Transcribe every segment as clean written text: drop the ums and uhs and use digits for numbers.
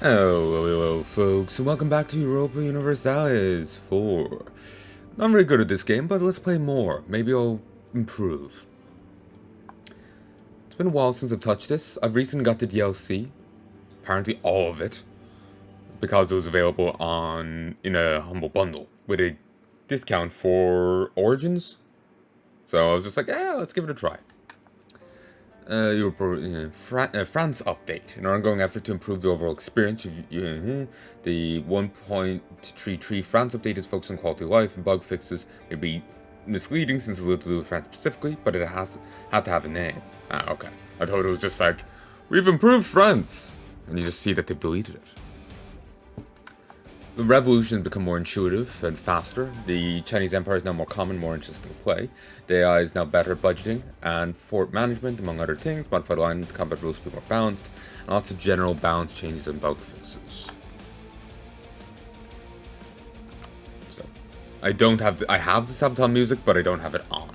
Hello, folks, and welcome back to Europa Universalis 4. Not very good at this game, but let's play more. Maybe I'll improve. It's been a while since I've touched this. I've recently got the DLC, apparently all of it, because it was available in a Humble Bundle with a discount for Origins. So I was just like, let's give it a try. France update. An ongoing effort to improve the overall experience. The 1.33 France update is focused on quality of life, and bug fixes may be misleading since it's little to do with France specifically, but it had to have a name. Okay. I thought it was just like, we've improved France! And you just see that they've deleted it. The revolution has become more intuitive and faster. The Chinese Empire is now more common, more interesting to play. The AI is now better at budgeting and fort management, among other things. Modified alignment, combat rules will be more balanced, and lots of general balance changes and bug fixes. So, I have the Sabaton music, but I don't have it on.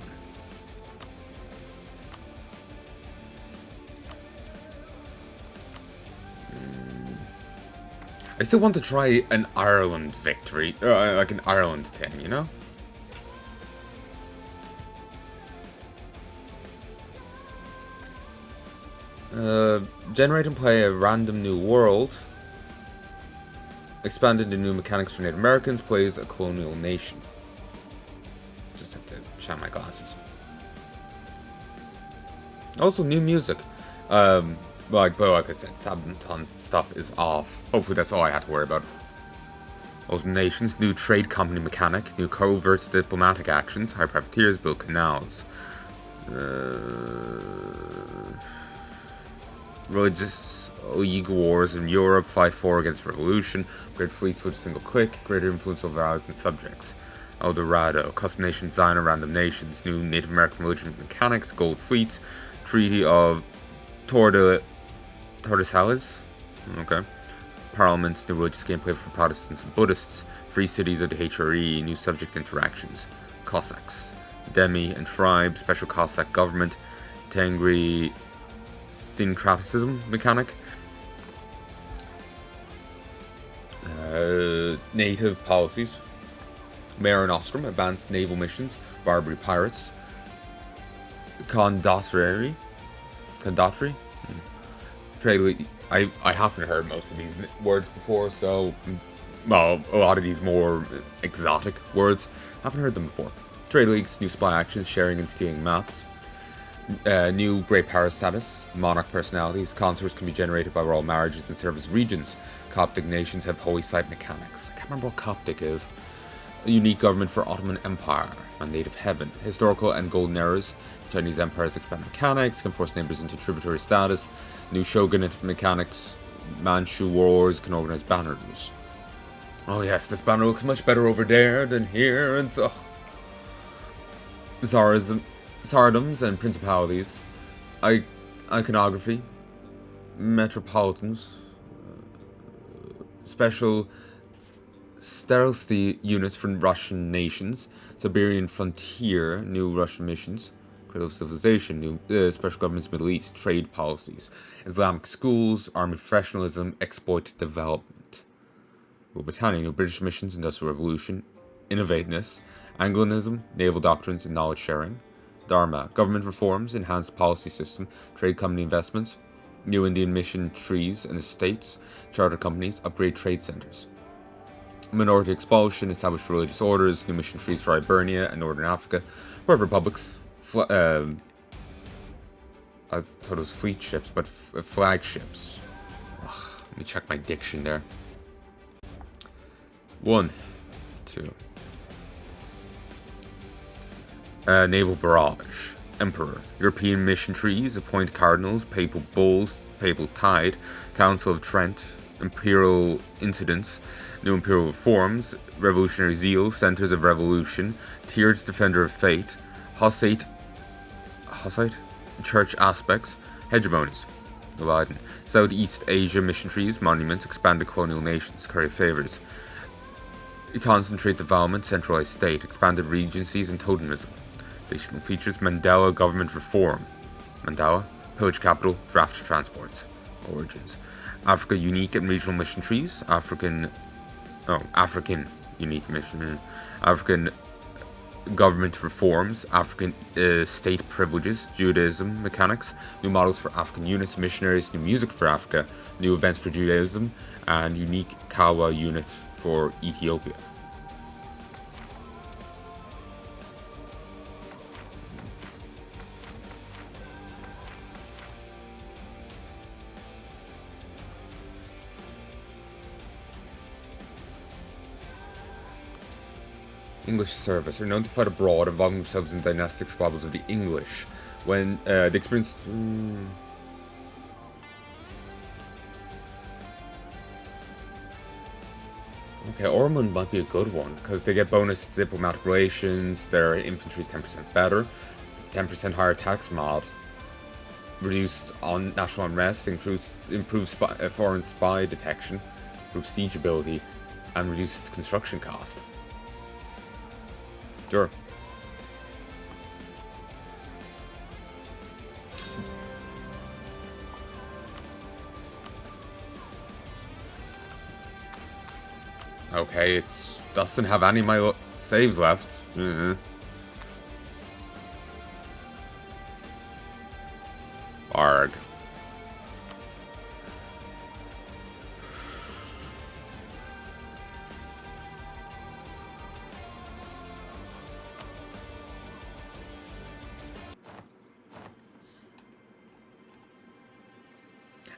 I still want to try an Ireland victory, like an Ireland thing, you know? Generate and play a random new world. Expand into new mechanics for Native Americans, plays a colonial nation. Just have to shine my glasses. Also, new music. Like I said, Sabaton stuff is off. Hopefully that's all I had to worry about. Old nations, new trade company mechanic, new covert diplomatic actions, hire privateers, build canals. Religious league wars in Europe, fight for against revolution, upgrade fleets with a single click, greater influence over allies and subjects. El Dorado, custom nation design of random nations, new Native American religion mechanics, gold fleets, treaty of Tordesillas, okay. Parliaments, new religious gameplay for Protestants and Buddhists, free cities of the HRE, new subject interactions, Cossacks, Demi and tribe, special Cossack government, Tangri syncretism mechanic, native policies, Mare Nostrum, advanced naval missions, Barbary pirates, Condotteri. Trade. I haven't heard most of these words before, so well, a lot of these more exotic words, haven't heard them before. Trade leagues, new spy actions, sharing and stealing maps, new great power status, monarch personalities, consorts can be generated by royal marriages and service regions. Coptic nations have holy site mechanics. I can't remember what Coptic is. A unique government for Ottoman Empire, mandate of heaven, historical and golden eras. Chinese empires expand mechanics, can force neighbors into tributary status. New shogunate mechanics, Manchu wars can organize banners. Oh yes, this banner looks much better over there than here, and Tsardoms and principalities, iconography, metropolitans, special sterility units from Russian nations, Siberian frontier, new Russian missions, critical civilization, new special governments, Middle East, trade policies, Islamic schools, army professionalism, exploit development. Rule Britannia, new British missions, industrial revolution, innovativeness, Anglicanism, naval doctrines and knowledge sharing. Dharma, government reforms, enhanced policy system, trade company investments, new Indian mission trees and estates, charter companies, upgrade trade centers. Minority expulsion, established religious orders, new mission trees for Hibernia and Northern Africa, World republics, I thought it was fleet ships, but flagships. Ugh, let me check my diction there. 1, 2. Naval barrage, Emperor, European mission trees, appoint cardinals, papal bulls, papal tide, Council of Trent, imperial incidents, new imperial reforms, revolutionary zeal, centers of revolution, tiered defender of fate, Hussite, church aspects, hegemonies, Aladdin, Southeast Asia mission trees, monuments, expanded colonial nations, curry favors, concentrate development, centralized state, expanded regencies and totemism. Additional features, Mandela government reform, Mandela, pillage capital, draft transports, origins, Africa unique and regional mission trees, African unique mission, African government reforms, African state privileges, Judaism mechanics, new models for African units, missionaries, new music for Africa, new events for Judaism, and unique Kawa unit for Ethiopia. English service are known to fight abroad, involving themselves in dynastic squabbles of the English. When they experienced... Okay, Ormond might be a good one, because they get bonus diplomatic relations, their infantry is 10% better, 10% higher tax mod, reduced on national unrest, improved foreign spy detection, improved siege ability, and reduced construction cost. Sure. Okay, it doesn't have any of my saves left. Arg.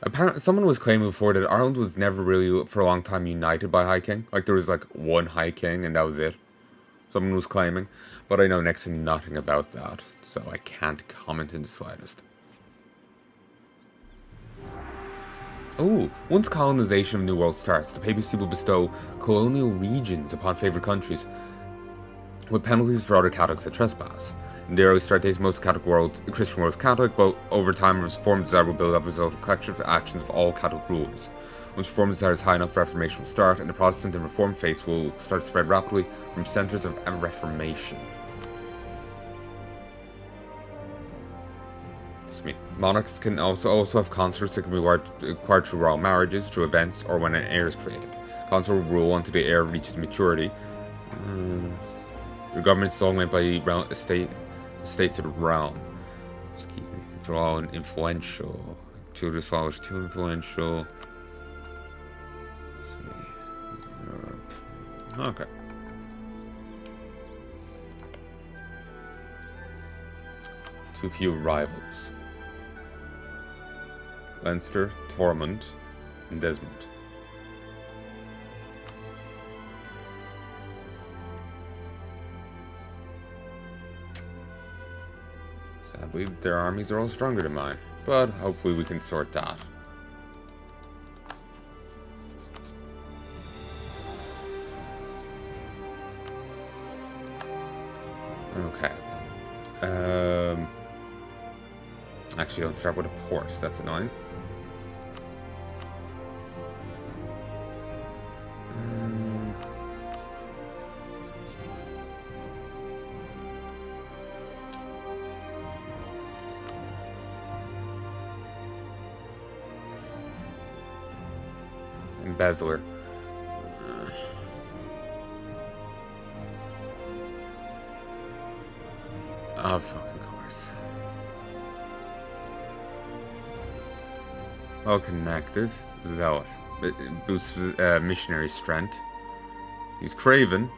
Apparently, someone was claiming before that Ireland was never really, for a long time, united by High King. Like, there was, like, one High King, and that was it. Someone was claiming. But I know next to nothing about that, so I can't comment in the slightest. Ooh, once colonization of New World starts, the papacy will bestow colonial regions upon favored countries, with penalties for other Catholics that trespass. In the early start days, most Christian world is Catholic, but over time, Reform desire will build up as a result of collective actions of all Catholic rulers. Once Reform desire is high enough, Reformation will start, and the Protestant and Reformed faiths will start to spread rapidly from centres of Reformation. Monarchs can also have consorts that can be acquired through royal marriages, through events, or when an heir is created. Consort will rule until the heir reaches maturity. The government is all made by states of the realm. They're all influential. Two of the scholars, too influential. Okay. Too few rivals. Leinster, Tormund, and Desmond. Sadly, their armies are all stronger than mine, but hopefully we can sort that. Okay. Actually, don't start with a port. That's annoying. Embezzler. Oh, fucking course. Well connected. Zealot. It boosts missionary strength. He's Craven.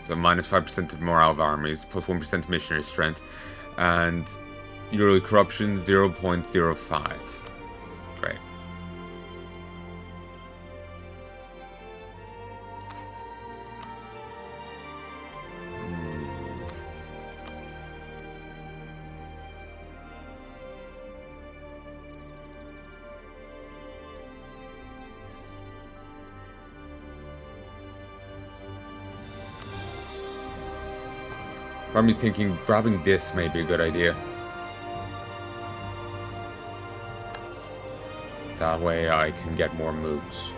So minus 5% of morale of armies, plus 1% missionary strength. And yearly corruption 0.05. Great. I'm just thinking grabbing this may be a good idea. That way I can get more moves.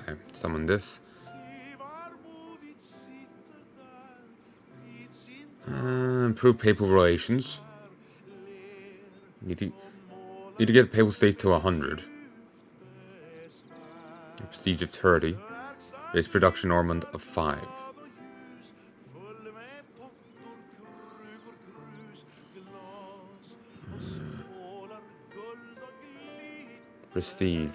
Okay, summon this. Improve papal relations. Need to get papal state to 100. Prestige of 30. Base production Ormond of 5. Prestige.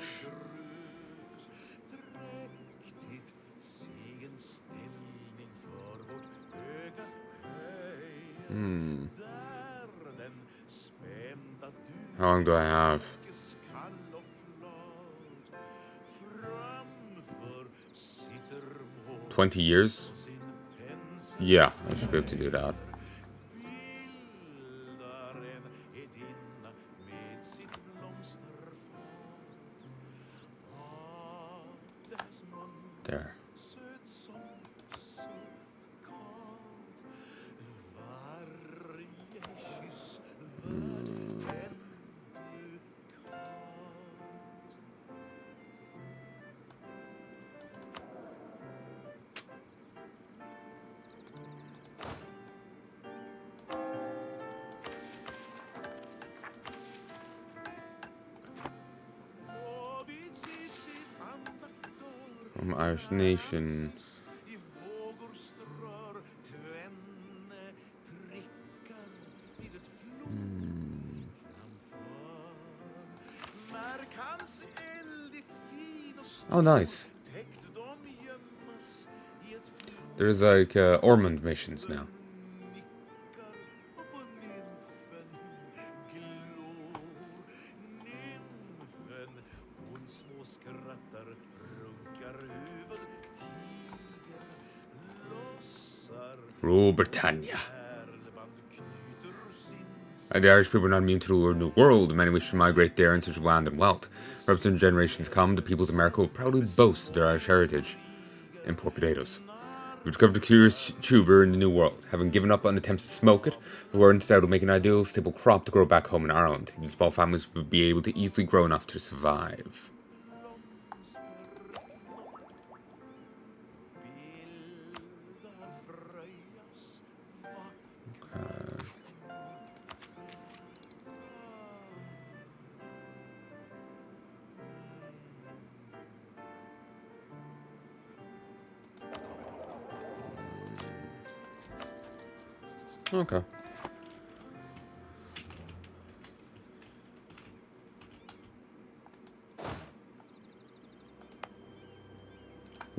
How long do I have? 20 years? Yeah, I should be able to do that. There. From Irish Nation. Oh, nice. There's like Ormond missions now. Rule Britannia. The Irish people are not immune to the New World. Many wish to migrate there in search of land and wealth. Perhaps in generations to come, the peoples of America will proudly boast their Irish heritage. Import potatoes. We've discovered a curious tuber in the New World. Having given up on attempts to smoke it, we're instead of making an ideal stable crop to grow back home in Ireland. These small families would be able to easily grow enough to survive. Okay.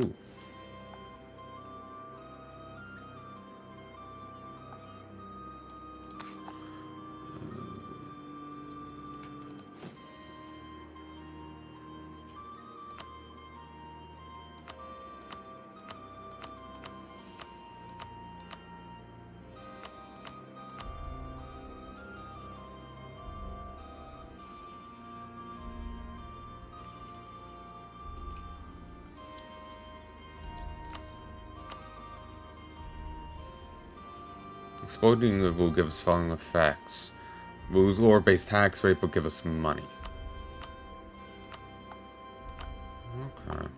Ooh. Exploding it will give us following effects. We'll lose lower base tax rate, but give us money. Okay.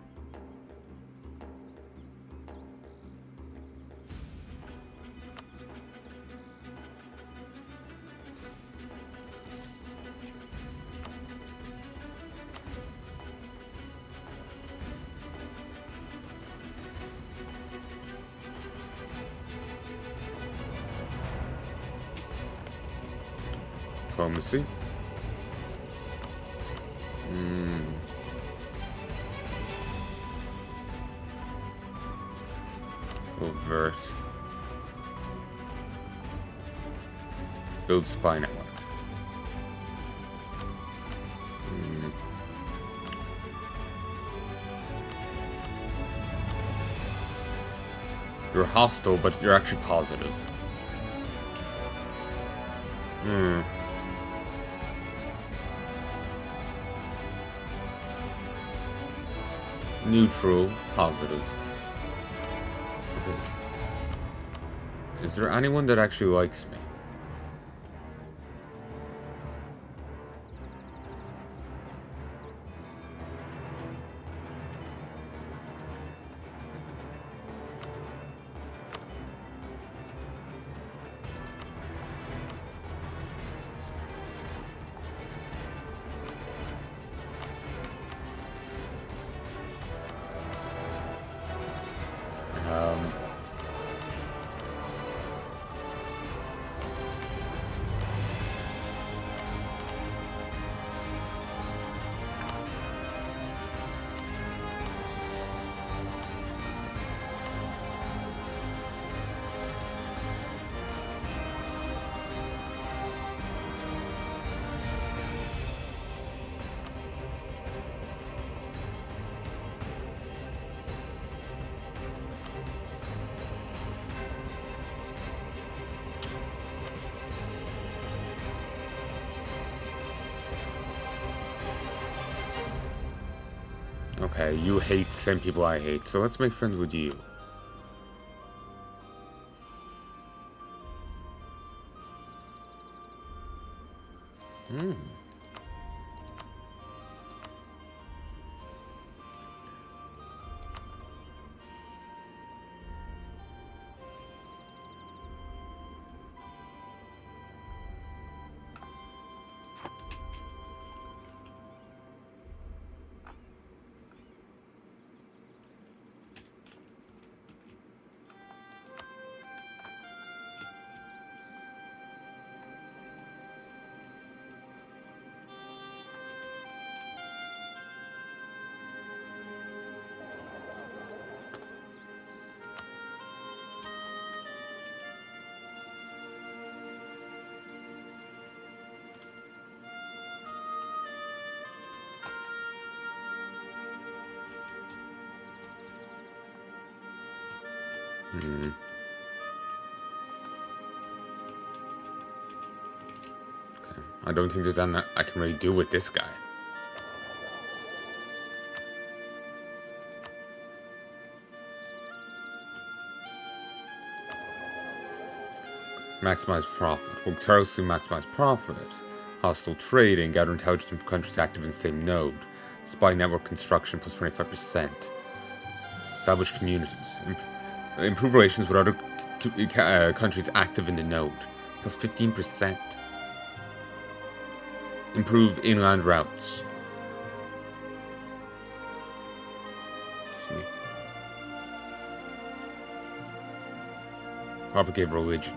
Diplomacy. Overt. Build spy network. You're hostile, but you're actually positive. Neutral, positive. Is there anyone that actually likes me? Okay, you hate the same people I hate, so let's make friends with you. Hmm. Hmm. Okay. I don't think there's anything I can really do with this guy. Maximize profit. Will tirelessly maximize profit. Hostile trading. Gather intelligence from countries active in the same node. Spy network construction plus 25%. Establish communities. Improve relations with other countries active in the node. Plus 15%. Improve inland routes. Propagate religion.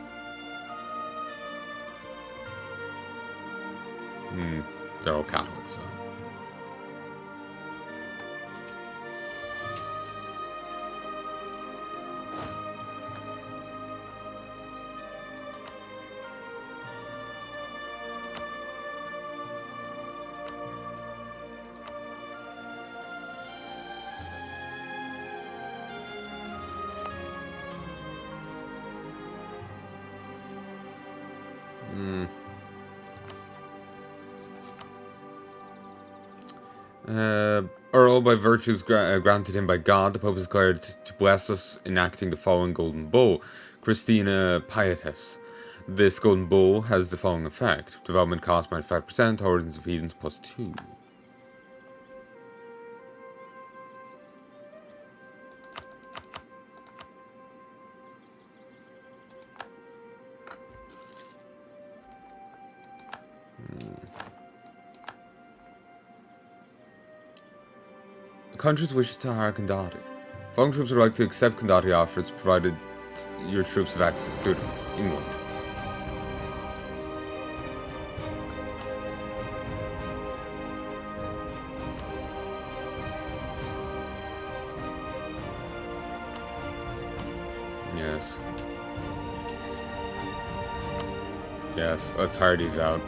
They're all Catholics, so. Earl, by virtues granted him by God, the Pope is declared to bless us, enacting the following golden bull. Christina Pietas. This golden bull has the following effect. Development cost minus 5%, tolerance of heathens plus 2. The countries wishes to hire Kandati. Foreign troops would like to accept Kandati offers, provided your troops have access to England. Yes. Yes, let's hire these out.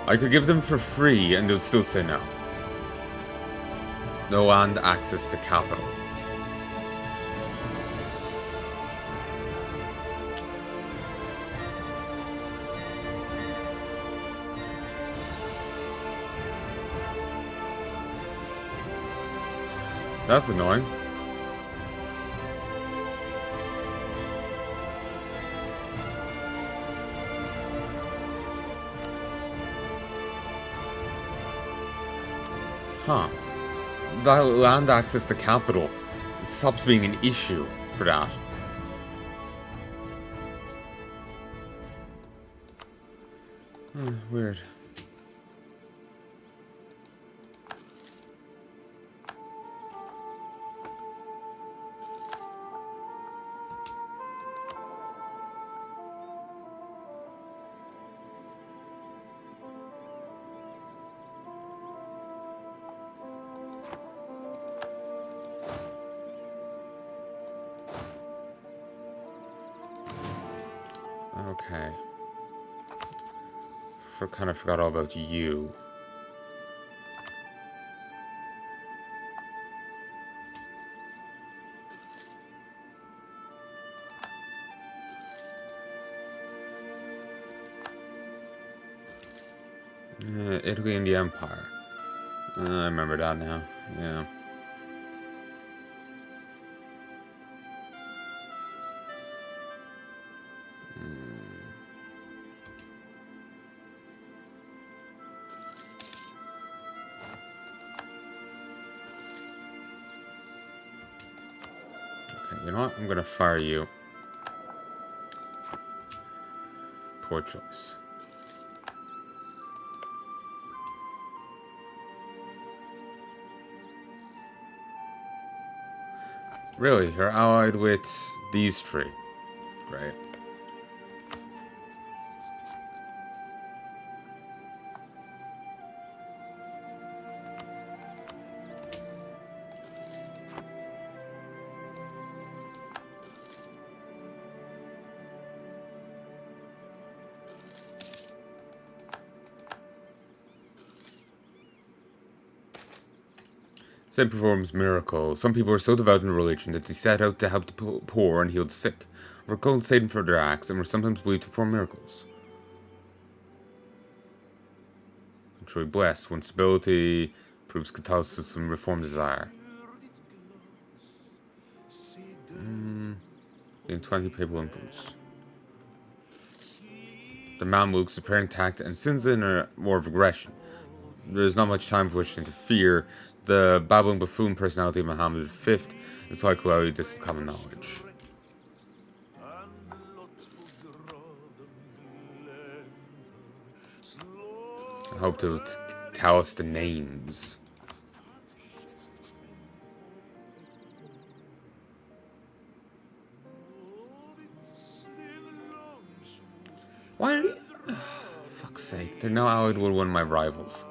I could give them for free and they would still say no. No land access to capital. That's annoying. Huh. That land access to capital stops being an issue for that. Weird. Okay. Kind of forgot all about you. Italy and the Empire. I remember that now. Yeah. Okay, you know what? I'm gonna fire you. Poor choice. Really, you're allied with these three. Great. Saint performs miracles. Some people are so devout in religion that they set out to help the poor and heal the sick. We're called Satan for their acts, and we're sometimes believed to perform miracles. I'm truly blessed when stability proves Catholicism reform desire. In 20 papal influence. The Mamluks appear intact, and Sinzan are more of aggression. There's not much time for which to interfere. The babbling buffoon personality of Muhammad V is like clearly this is common knowledge. I hope to tell us the names. Why are you... fuck's sake, they're now allied with one of my rivals.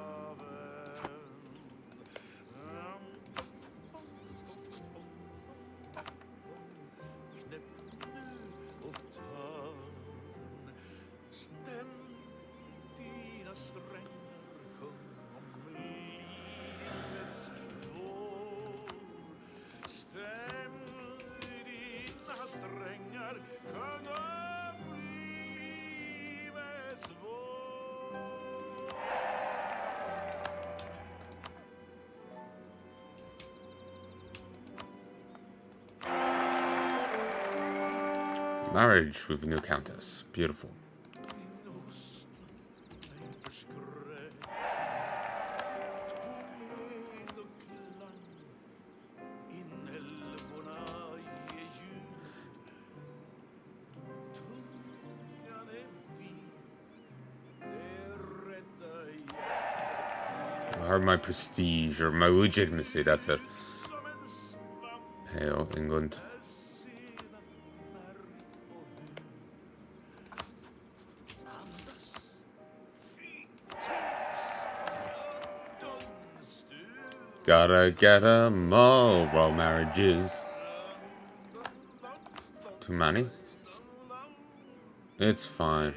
Marriage with a new countess. Beautiful. Or my prestige, or my legitimacy, that's it. Pale England. Gotta get 'em all, while marriages. Too many? It's fine.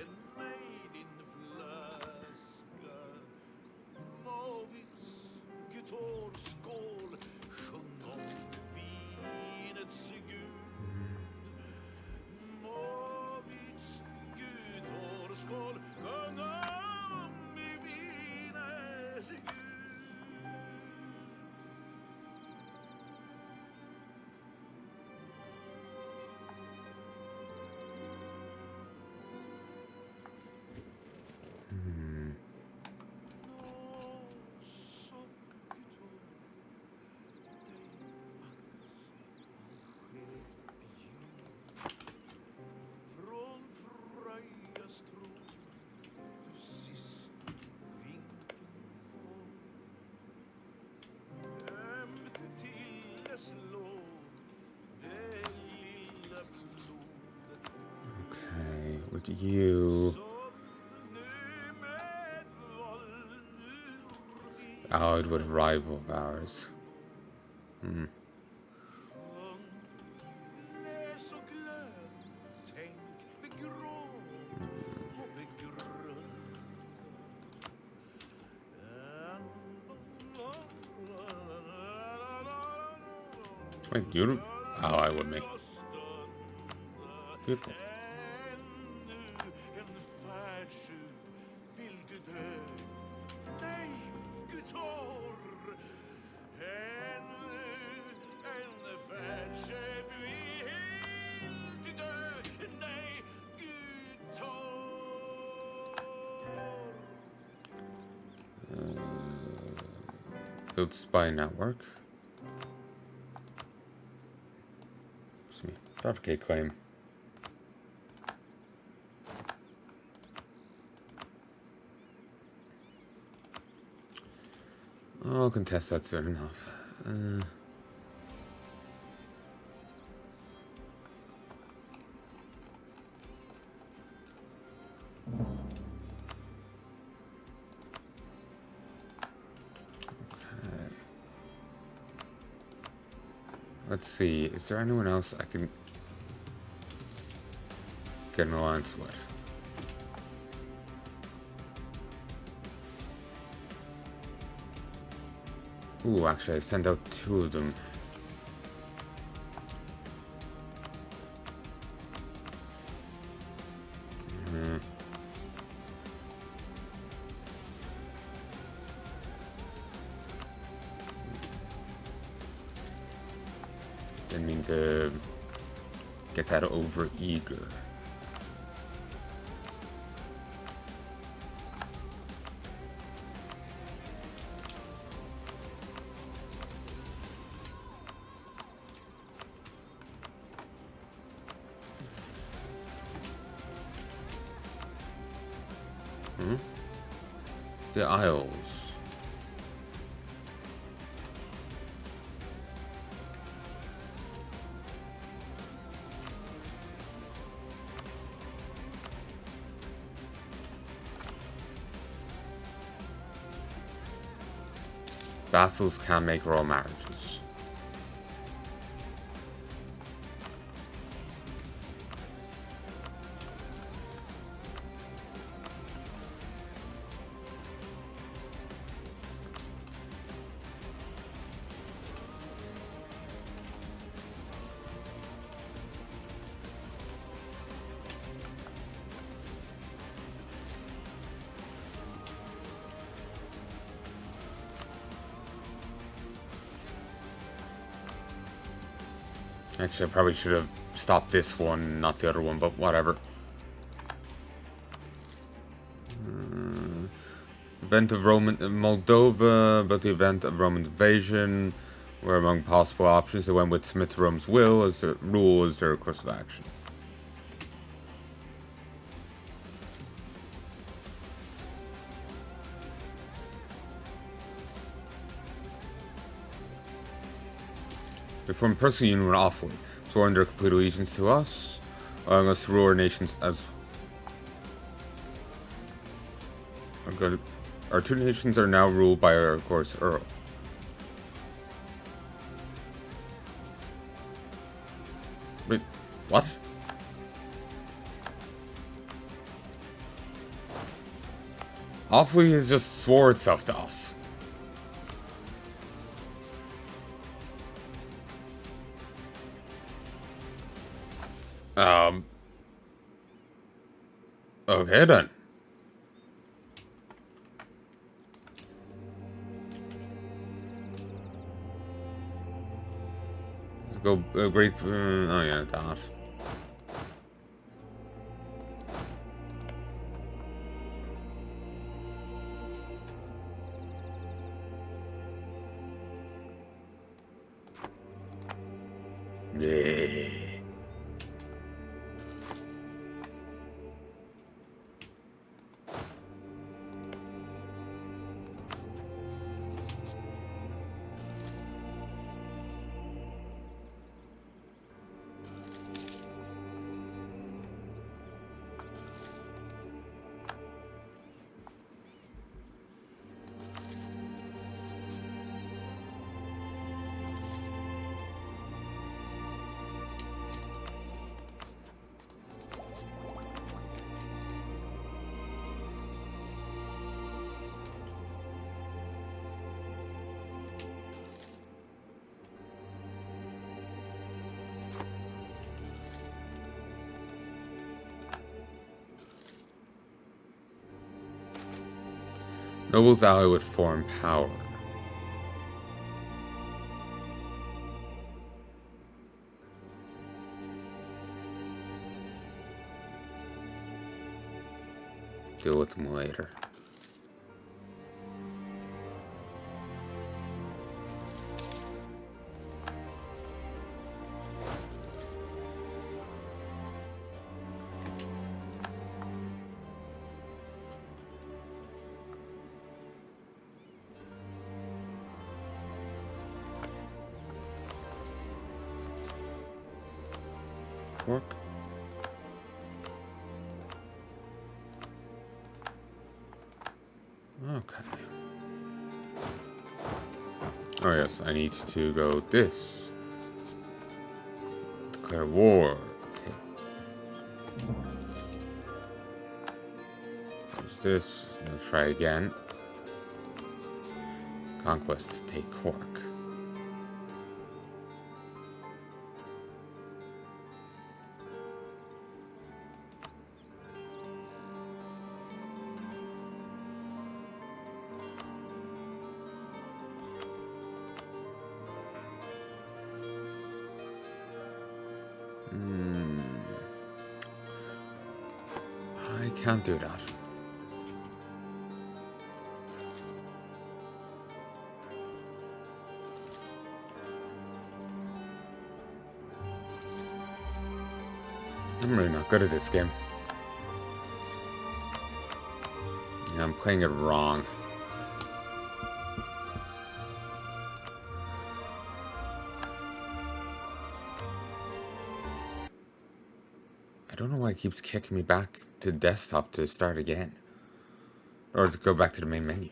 Okay, with you. Allied with a rival of ours. Wait, you allied with me. Beautiful. Build spy network. Excuse me. Fabricate claim. I'll contest that soon enough. Let's see, is there anyone else I can get an alliance with? Ooh, actually, I sent out 2 of them. Didn't mean to get that over eager. The Isles. Vassals can make royal marriages. Actually, I probably should have stopped this one, not the other one, but whatever. Event of Roman Moldova, about the event of Roman invasion, were among possible options. They went with submit to Rome's will as the rule as their course of action. They formed personal union with Offway, sworn their complete allegiance to us, allowing us to rule our nations as. Our 2 nations are now ruled by our course Earl. Wait, what? Offway has just swore itself to us. Okay then. Let's go great. Oh yeah, that. Yeah. Nobles ally with foreign power. Deal with them later. work. Okay. Oh yes, I need to go this. Declare war. Use this. And try again. Conquest. Take Cork. I can't do that. I'm really not good at this game. Yeah, I'm playing it wrong. I don't know why it keeps kicking me back to desktop to start again. Or to go back to the main menu.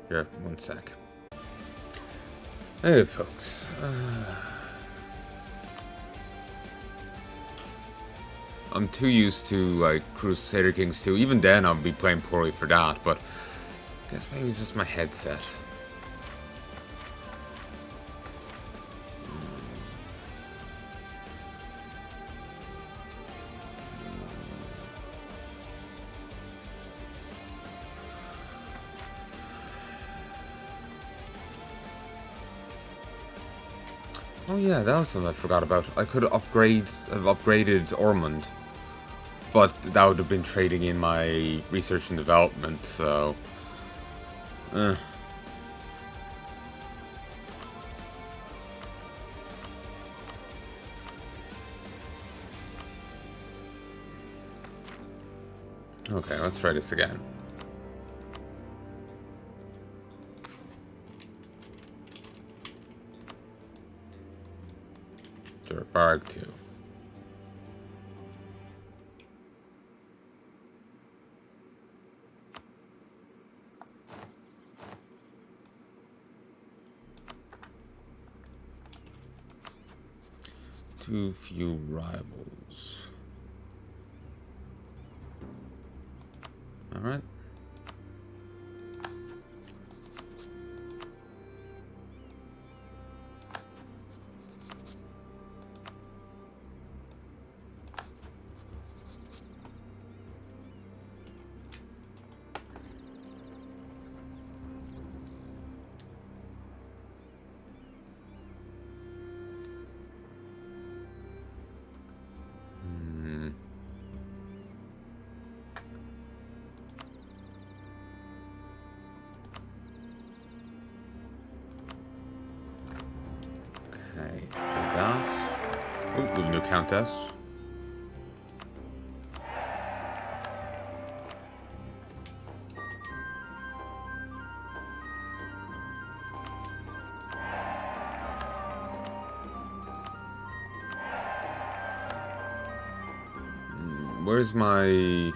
Here, one sec. Hey folks. I'm too used to like Crusader Kings 2. Even then I'll be playing poorly for that, but I guess maybe it's just my headset. Oh yeah, that was something I forgot about. I could have upgraded Ormond, but that would have been trading in my research and development, so... Okay, let's try this again. Barg 2. Too few rivals. All right. Okay, that. Ooh, with a new countess. Where's my...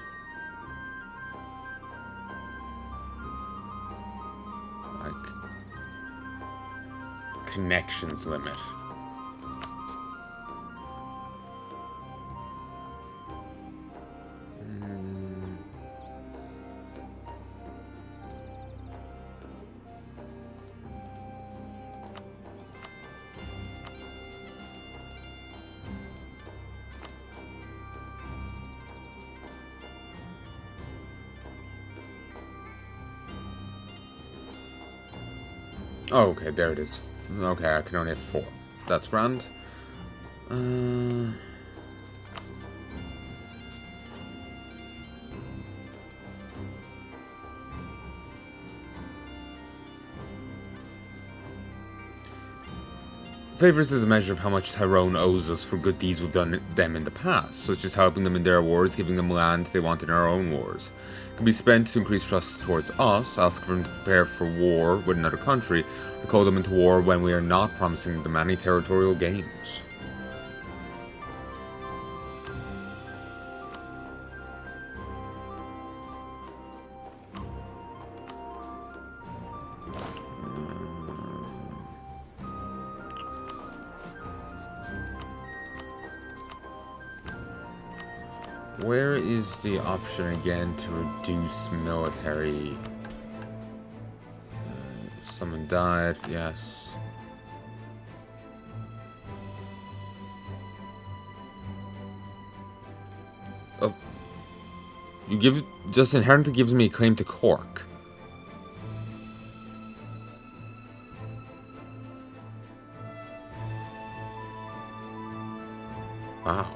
connections limit? Oh, okay, there it is. Okay, I can only have 4. That's grand. If Favors is a measure of how much Tyrone owes us for good deeds we've done them in the past, such as helping them in their wars, giving them land they want in our own wars. It can be spent to increase trust towards us, ask them to prepare for war with another country, or call them into war when we are not promising them any territorial gains. Where is the option again to reduce military? Someone died, yes. Oh. Just inherently gives me a claim to Cork. Wow.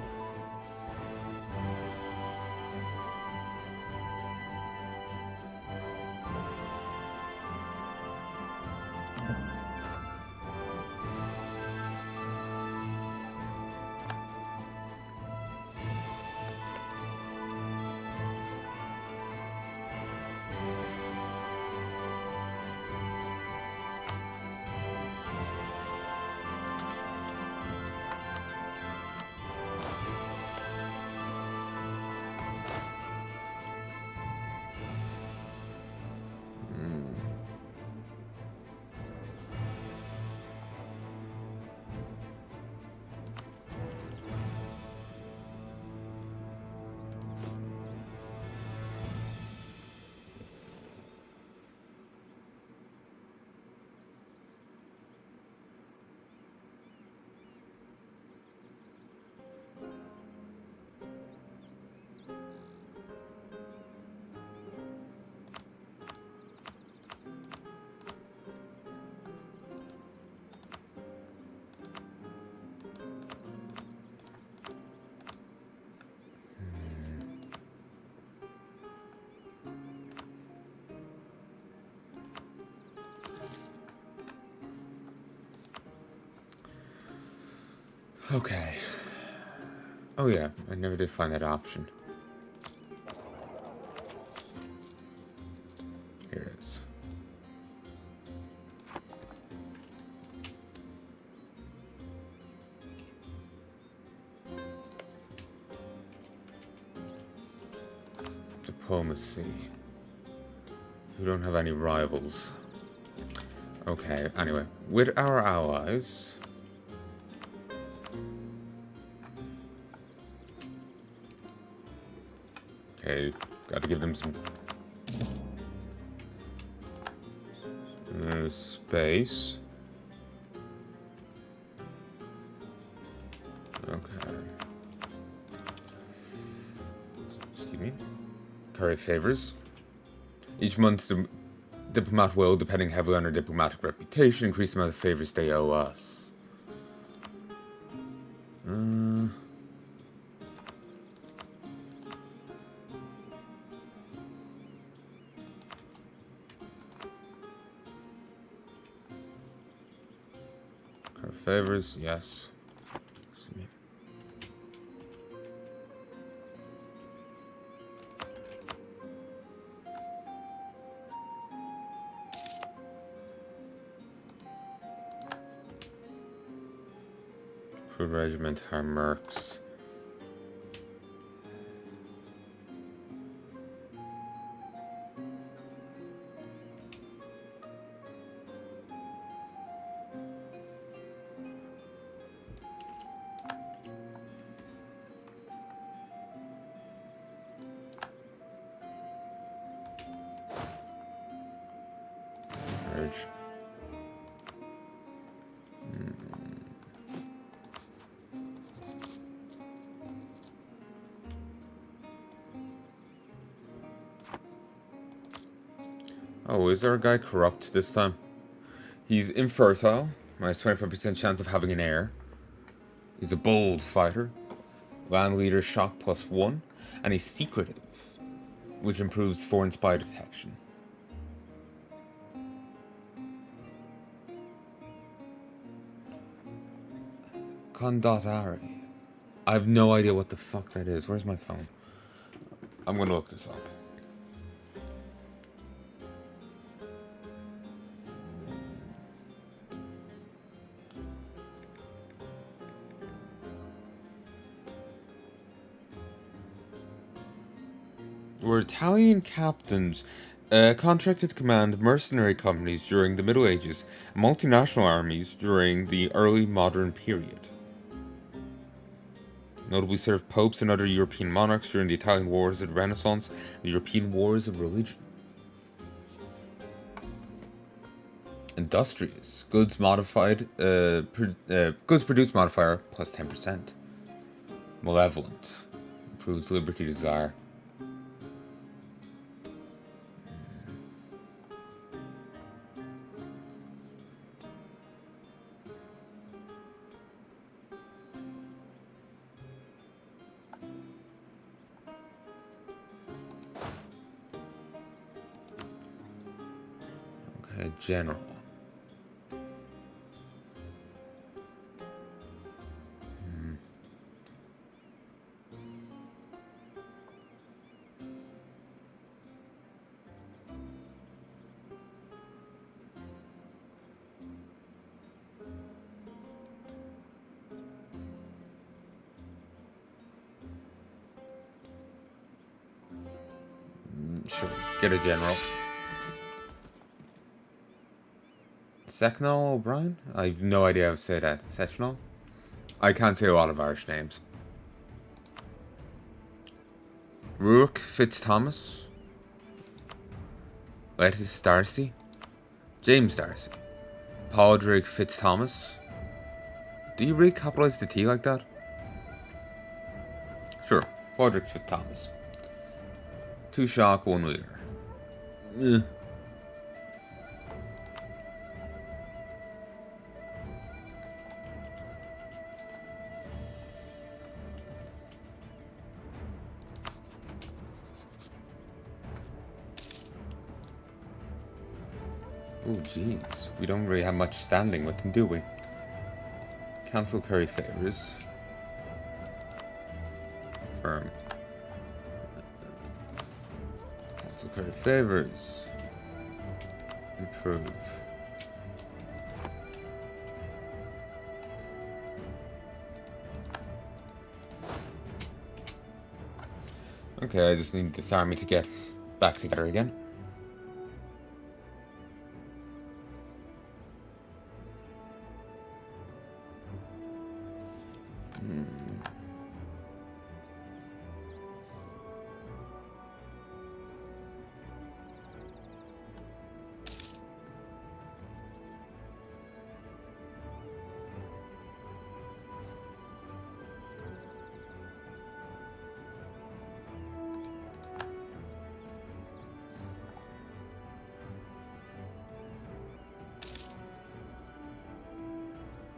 Okay. Oh yeah, I never did find that option. Here it is. Diplomacy. We don't have any rivals. Okay, anyway. With our allies... Okay, gotta give them some space. Okay. Excuse me. Curry favors. Each month, the diplomat will, depending heavily on their diplomatic reputation, increase the amount of favors they owe us. Favors, yes. Crew regiment, our mercs. Oh, is our guy corrupt this time? He's infertile, minus 25% chance of having an heir. He's a bold fighter. Land leader shock +1. And he's secretive, which improves foreign spy detection. Condatari. I have no idea what the fuck that is. Where's my phone? I'm gonna look this up. Were Italian captains contracted to command mercenary companies during the Middle Ages and multinational armies during the early modern period. Notably served popes and other European monarchs during the Italian Wars of the Renaissance and the European Wars of Religion. Industrious. Goods modified. Goods produced modifier plus 10%. Malevolent. Improves liberty desire. Okay, general. Sure, get a general. Secnal O'Brien? I have no idea how to say that. Secnal? I can't say a lot of Irish names. Rourke Fitzthomas? Lettice Darcy? James Darcy? Padraig Fitzthomas? Do you really capitalize the T like that? Sure, Padraig Fitzthomas. 2 shock, 1 wheeler. Oh, jeez. We don't really have much standing with them, do we? Cancel curry favors. Firm. Cancel curry favors. Improve. Okay, I just need this army to get back together again.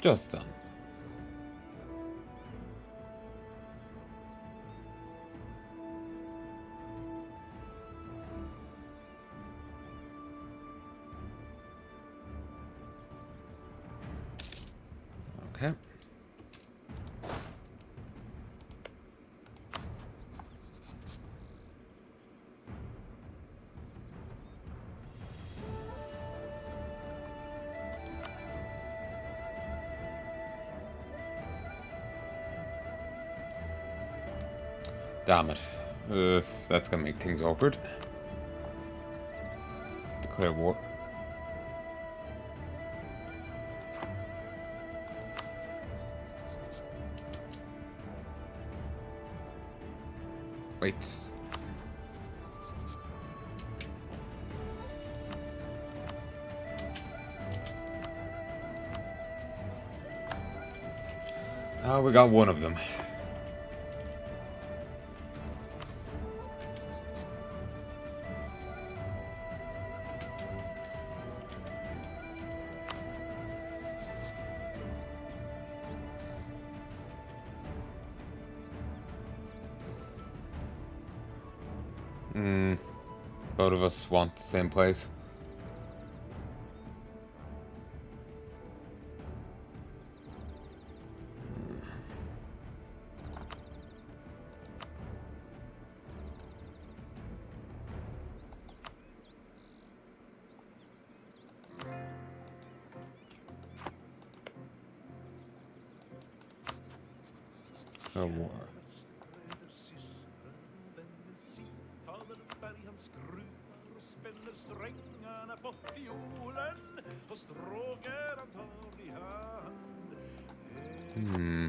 Just done. Okay. Damn it. That's gonna make things awkward. Declare war. Wait. Oh, we got one of them. Both of us want the same place. Oh, war. Hmm.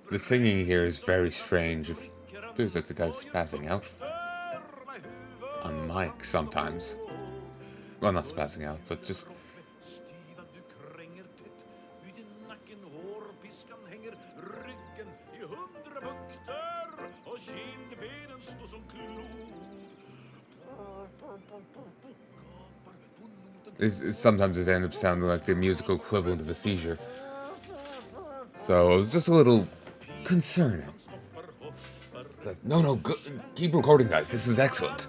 The singing here is very strange. It feels like the guy's passing out on mic sometimes. Well, not spazzing out, but just... sometimes it ends up sounding like the musical equivalent of a seizure. So it was just a little concerning. It's like, no, keep recording, guys. This is excellent.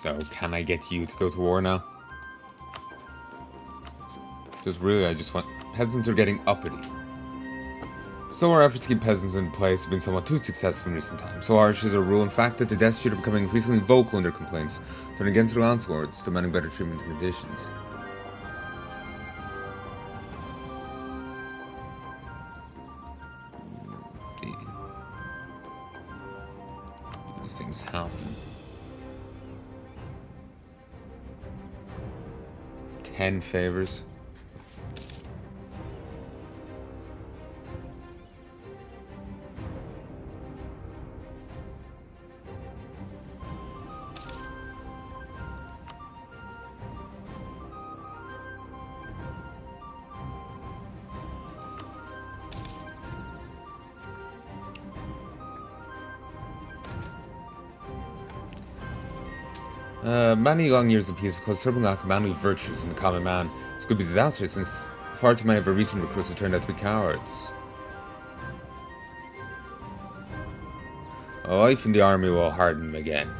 So, can I get you to go to war now? Just really, I just want... Peasants are getting uppity. So our efforts to keep peasants in place have been somewhat too successful in recent times. So harsh is a rule, in fact, that the destitute are becoming increasingly vocal in their complaints, turning against their landlords, demanding better treatment and conditions. These things happen. 10 favors. Many long years of peace have caused certain lack of manly virtues in the common man. This could be disastrous since far too many of our recent recruits have turned out to be cowards. A life in the army will harden them again.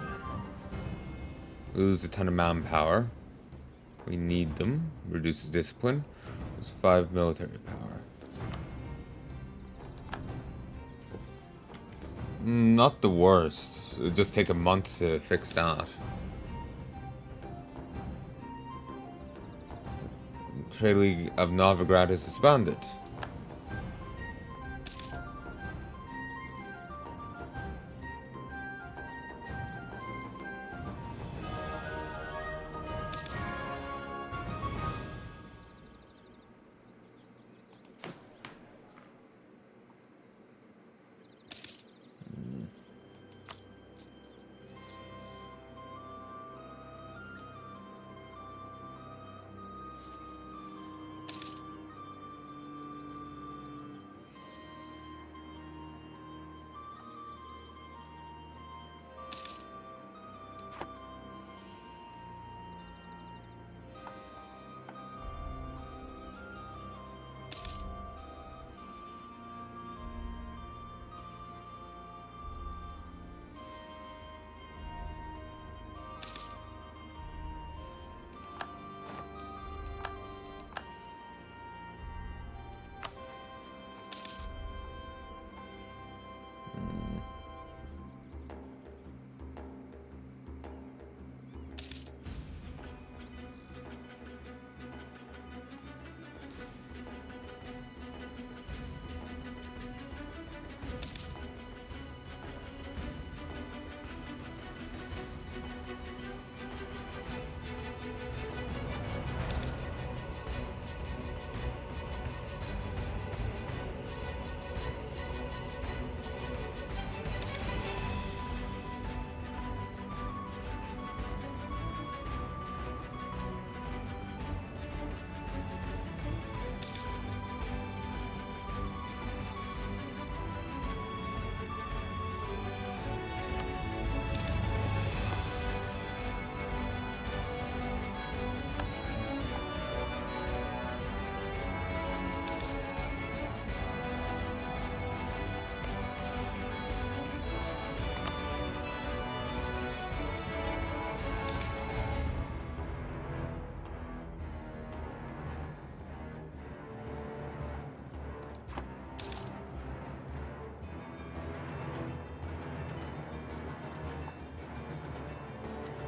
Lose a ton of manpower. We need them. Reduces discipline. Lose 5 military power. Not the worst. It'll just take a month to fix that. Trade League of Novigrad is disbanded.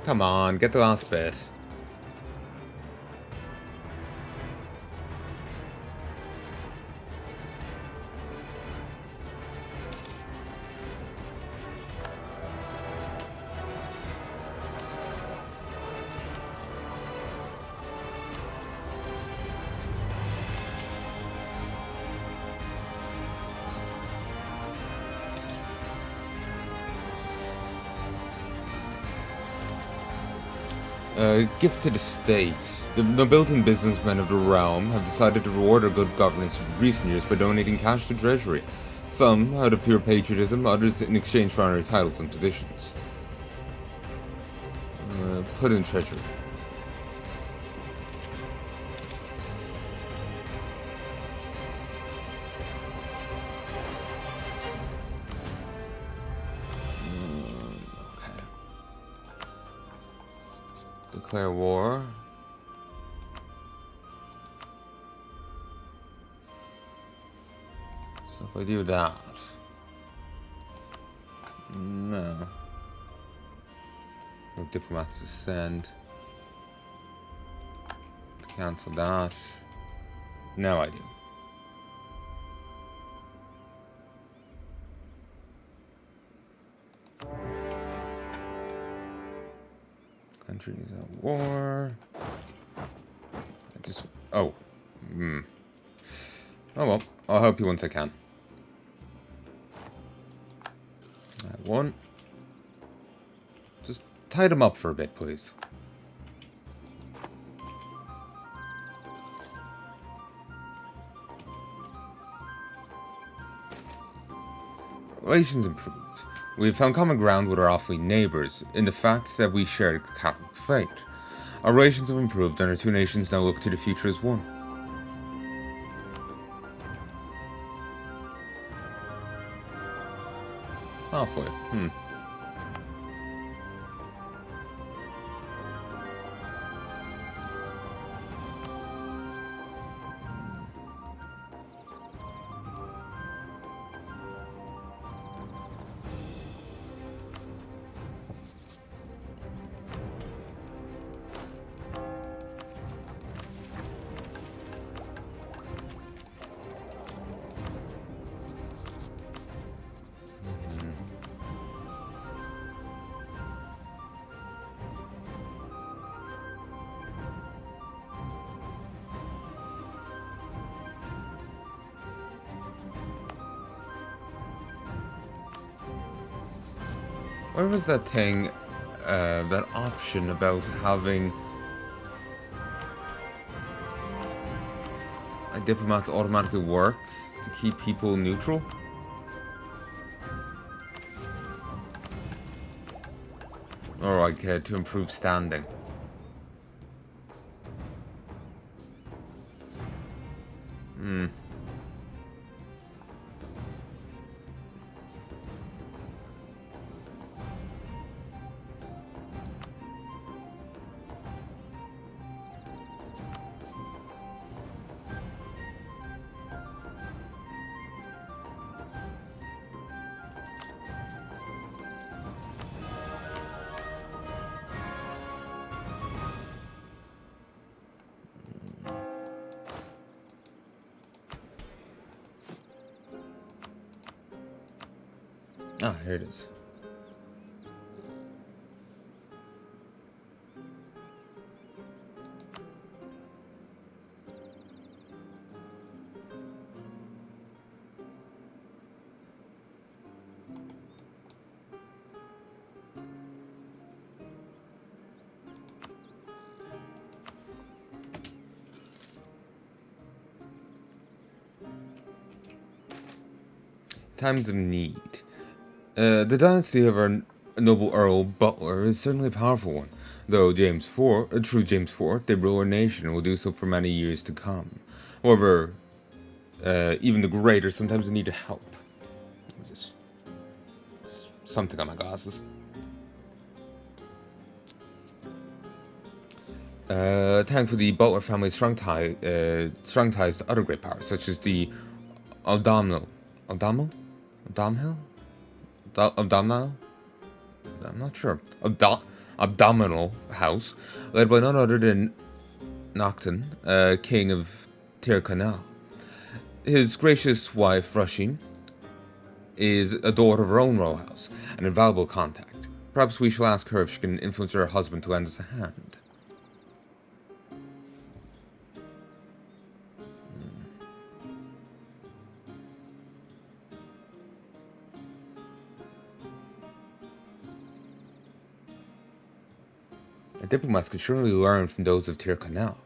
Come on, get the last bit. Gift to the state. The nobility and businessmen of the realm have decided to reward our good governance in recent years by donating cash to treasury. Some out of pure patriotism, others in exchange for honorary titles and positions. Put in treasury. Okay. Declare war. So if I do that... No. No diplomats to send. Cancel that. Now I do. Country is at war. I just... Oh. Oh well. I'll help you once I can. One. Just tie them up for a bit, please. Relations improved. We have found common ground with our awfully neighbours in the fact that we share the Catholic faith. Our relations have improved and our two nations now look to the future as one. Halfway. Where was that thing, that option about having diplomats automatically work to keep people neutral? Or like to improve standing? Ah, here it is. Times of need. The dynasty of our noble Earl Butler is certainly a powerful one, though through James IV, they rule our nation and will do so for many years to come. However, even the great are sometimes in need of help. Just something on my glasses. Thankfully, the Butler family's strong ties to other great powers, such as the Aldamno. Aldamhill? I'm not sure. Abdominal House, led by none other than Nocton, king of Tirkanal. His gracious wife, Rushin, is a daughter of her own royal house, an invaluable contact. Perhaps we shall ask her if she can influence her husband to lend us a hand. Diplomats could surely learn from those of Tirkanal.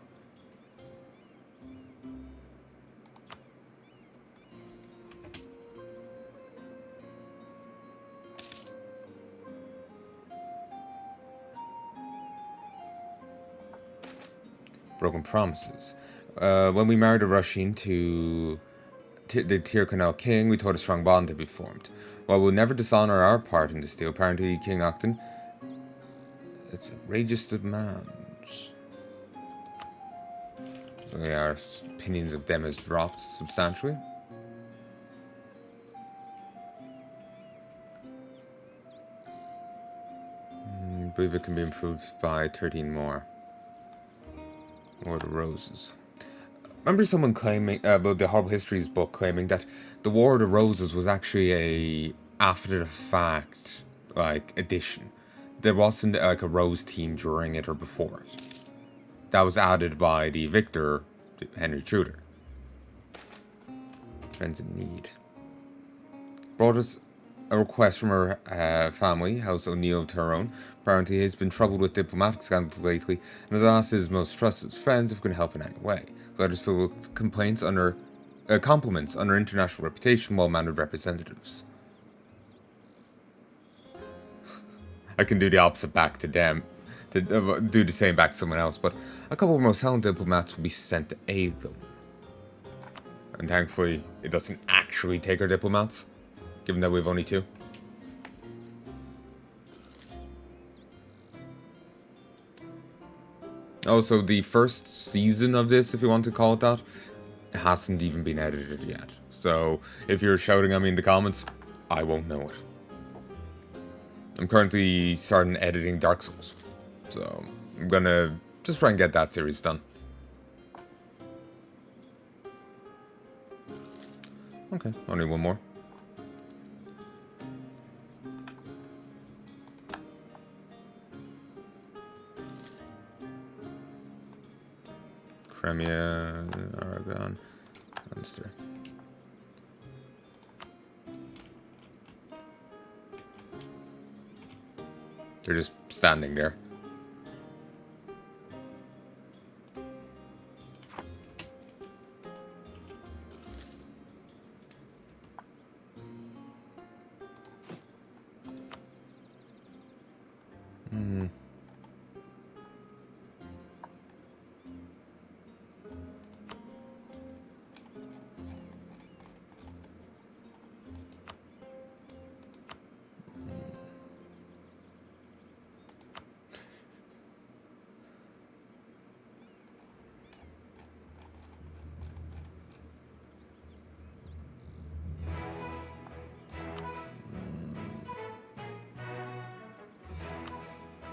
Broken promises. When we married a Russian to the Tirkanal king, we thought a strong bond had been formed. While we'll never dishonor our part in this deal, apparently King Octon, it's outrageous demands. So yeah, our opinions of them has dropped substantially. I believe it can be improved by 13 more. War of the Roses. Remember someone claiming about the Horrible Histories book, claiming that the War of the Roses was actually a after the fact addition. There wasn't like a rose team during it or before it. That was added by the victor, Henry Tudor. Friends in need. Brought us a request from her family, House O'Neill Tyrone. Apparently, he's been troubled with diplomatic scandals lately, and has asked his most trusted friends if we can help in any way. The letters filled with compliments on her international reputation, well-mannered representatives. I can do the opposite back to them, to do the same back to someone else, but a couple of most talented diplomats will be sent to aid them. And thankfully, it doesn't actually take our diplomats, given that we have only 2. Also, the first season of this, if you want to call it that, hasn't even been edited yet. So, if you're shouting at me in the comments, I won't know it. I'm currently starting editing Dark Souls. So, I'm gonna just try and get that series done. Okay, only one more. Crimea, Aragon, Munster. They're just standing there.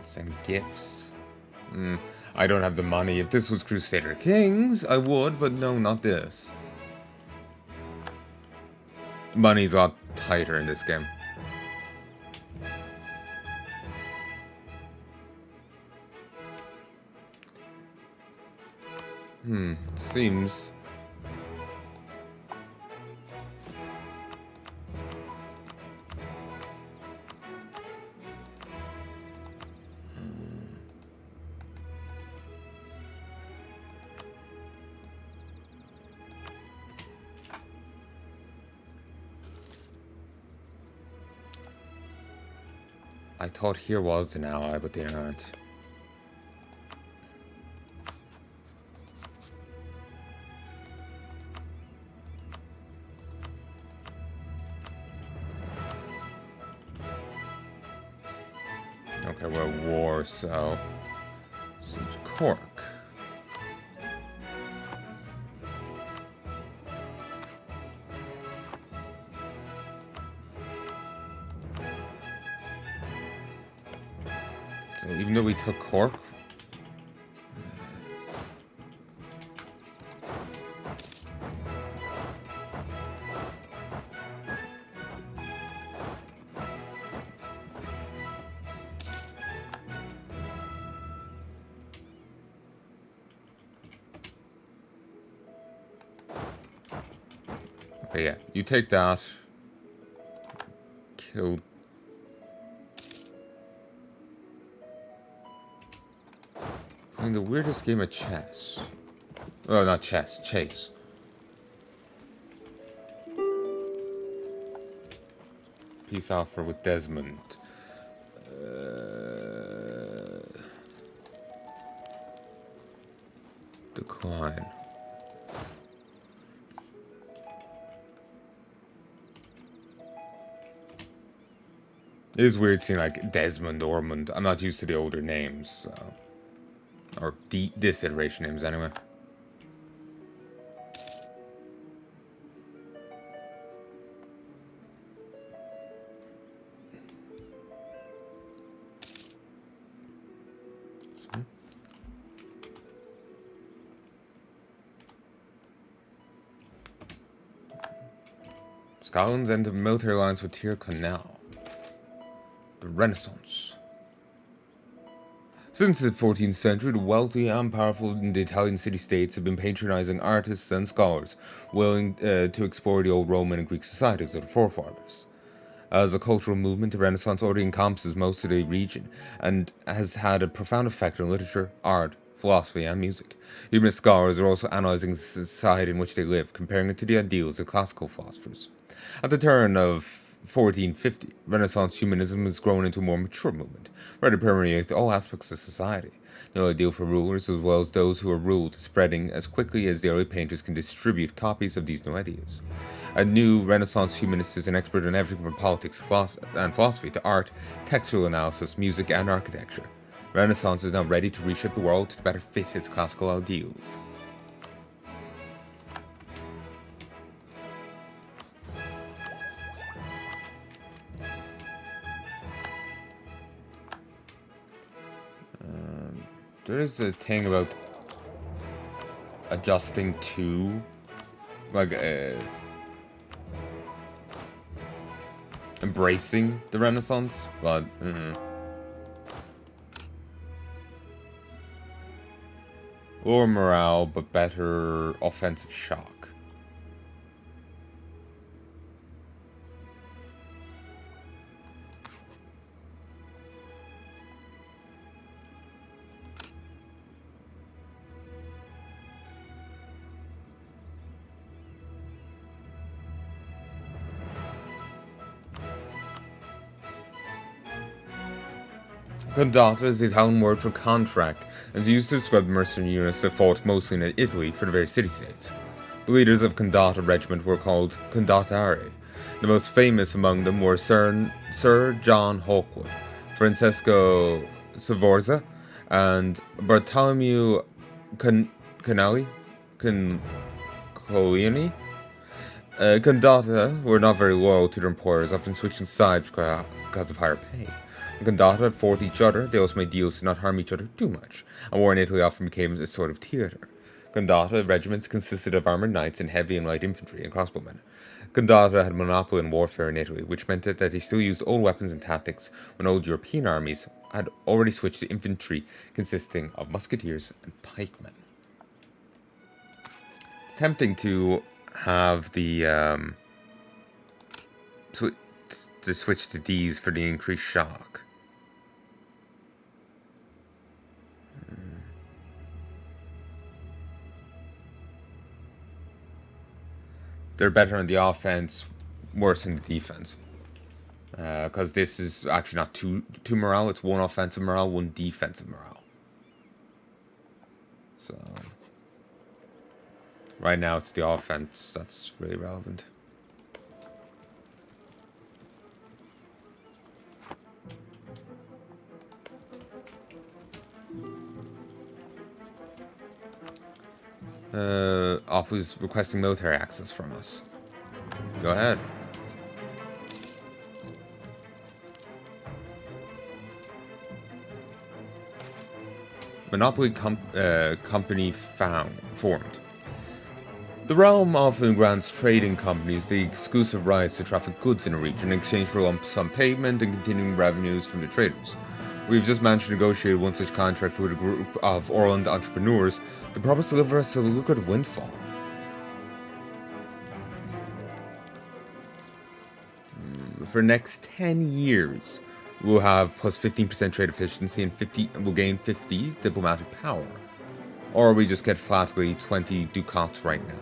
Send gifts. I don't have the money. If this was Crusader Kings, I would, but no, not this. Money's a lot tighter in this game. Seems... I thought here was an ally, but they aren't. Okay, we're at war, so... Seems Cork. So even though we took Cork... Okay, yeah, you take that. Kill. Playing the weirdest game of chess. Oh, not chess, chase. Peace offer with Desmond. Decline. It is weird seeing like Desmond, Ormond. I'm not used to the older names, so. Or this iteration names anyway. Scotland's entered military alliance with Tyrconnell. The Renaissance. Since the 14th century, the wealthy and powerful in the Italian city-states have been patronizing artists and scholars willing to explore the old Roman and Greek societies of their forefathers. As a cultural movement, the Renaissance already encompasses most of the region and has had a profound effect on literature, art, philosophy, and music. Humanist scholars are also analyzing the society in which they live, comparing it to the ideals of classical philosophers. At the turn of 1450, Renaissance humanism has grown into a more mature movement, ready to permeate all aspects of society. The ideal for rulers as well as those who are ruled, spreading as quickly as the early painters can distribute copies of these new ideas. A new Renaissance humanist is an expert in everything from politics and philosophy to art, textual analysis, music, and architecture. Renaissance is now ready to reshape the world to better fit its classical ideals. There is a thing about adjusting to, like, embracing the Renaissance, but lower morale, but better offensive shock. Condata is the Italian word for contract, and is used to describe the mercenary units that fought mostly in Italy for the various city-states. The leaders of Condata regiment were called Condatari. The most famous among them were Sir John Hawkwood, Francesco Sforza, and Bartolomeo Canali. Condata were not very loyal to their employers, often switching sides because of higher pay. When Condata fought each other, they also made deals to not harm each other too much, and war in Italy often became a sort of theatre. Condata regiments consisted of armoured knights and heavy and light infantry and crossbowmen. Condata had a monopoly in warfare in Italy, which meant that they still used old weapons and tactics when old European armies had already switched to infantry consisting of musketeers and pikemen. It's tempting to have the to switch to these for the increased shock. They're better on the offense, worse in the defense. Because this is actually not two morale, it's one offensive morale, one defensive morale. So right now it's the offense that's really relevant. Offa's requesting military access from us. Go ahead. monopoly company formed. The realm often grants trading companies the exclusive rights to traffic goods in a region in exchange for lump sum payment and continuing revenues from the traders. We've just managed to negotiate one such contract with a group of Orland entrepreneurs that promise to deliver us a lucrative windfall. For the next 10 years, we'll have plus 15% trade efficiency and we'll gain 50 diplomatic power. Or we just get flatly 20 ducats right now.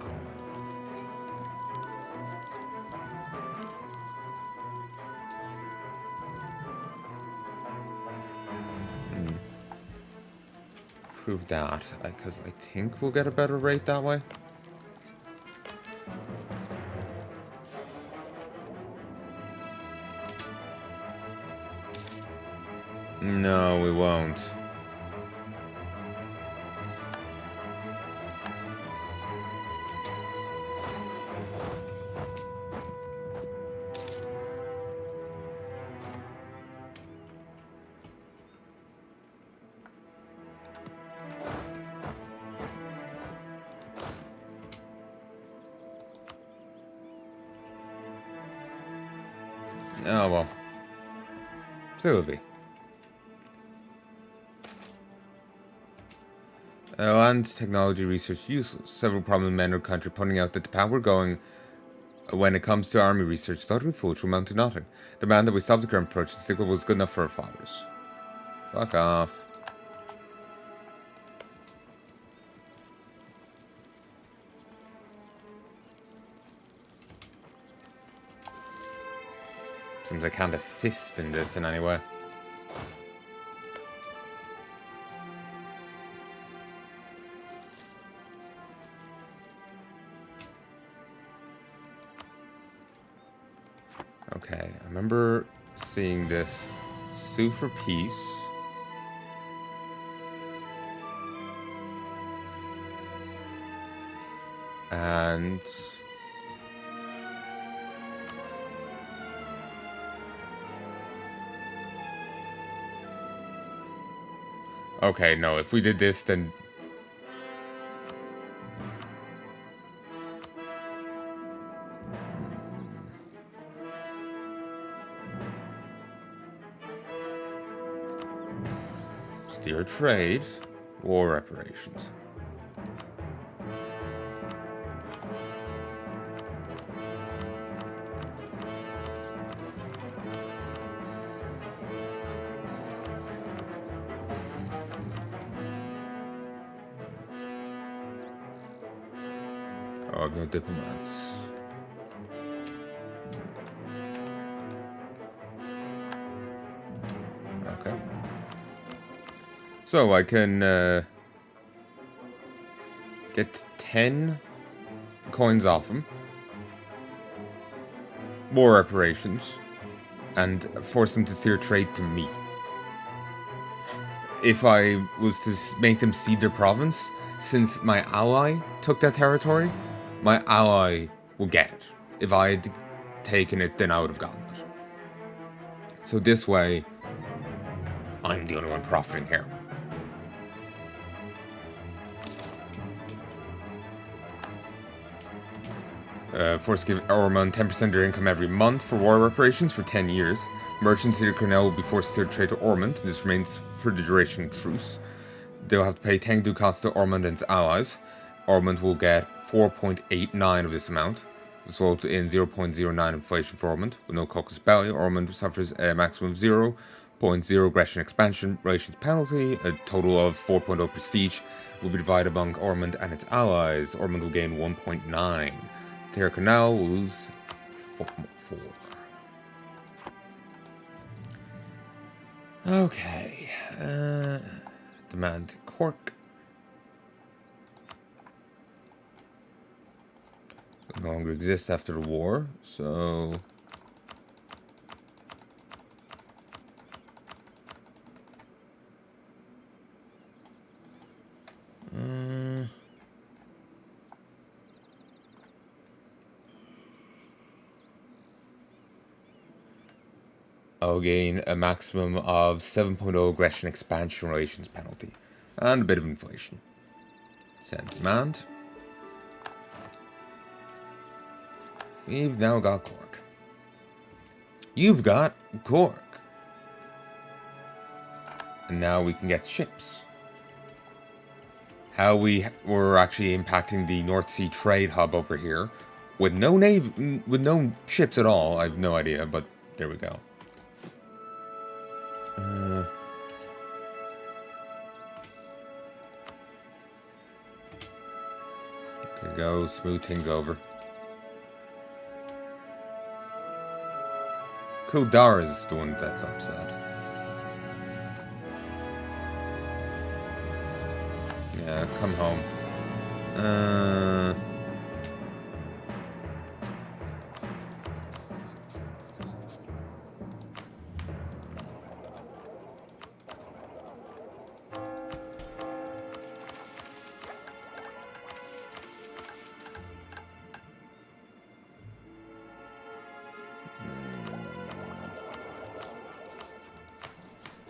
Prove that, because I think we'll get a better rate that way. No, we won't. Oh well. So will be. And technology research useless. Several prominent men in our country pointing out that the path we're going when it comes to army research is totally foolish, will amount to nothing. The man that we stopped the current approach and stick with was good enough for our fathers. Fuck off. Seems I can't assist in this in any way. Okay, I remember seeing this. Sue for peace. And... okay, no, if we did this, then... steer trade, war reparations. Oh, no diplomats. Okay. So I can get 10 coins off him, more reparations, and force them to steer trade to me. If I was to make them cede their province, since my ally took that territory, my ally will get it. If I had taken it, then I would have gotten it. So this way, I'm the only one profiting here. Force give Ormond 10% of their income every month for war reparations for 10 years. Merchants in Cornell will be forced to trade to Ormond. This remains for the duration of truce. They'll have to pay 10 ducats to Ormond and its allies. Ormond will get 4.89 of this amount. This will result in 0.09 inflation for Ormond. With no caucus belly, Ormond suffers a maximum of 0.0 aggression expansion relations penalty. A total of 4.0 prestige will be divided among Ormond and its allies. Ormond will gain 1.9. Terra Canal will lose 4. Okay. Demand Cork. It no longer exists after the war, so... I'll gain a maximum of 7.0 aggression expansion relations penalty. And a bit of inflation. Send demand. We've now got Cork. You've got Cork. And now we can get ships. How we're actually impacting the North Sea trade hub over here with no navy, with no ships at all. I have no idea, but there we go. There we go. Smooth things over. Kodar is the one that's upset. Yeah, come home.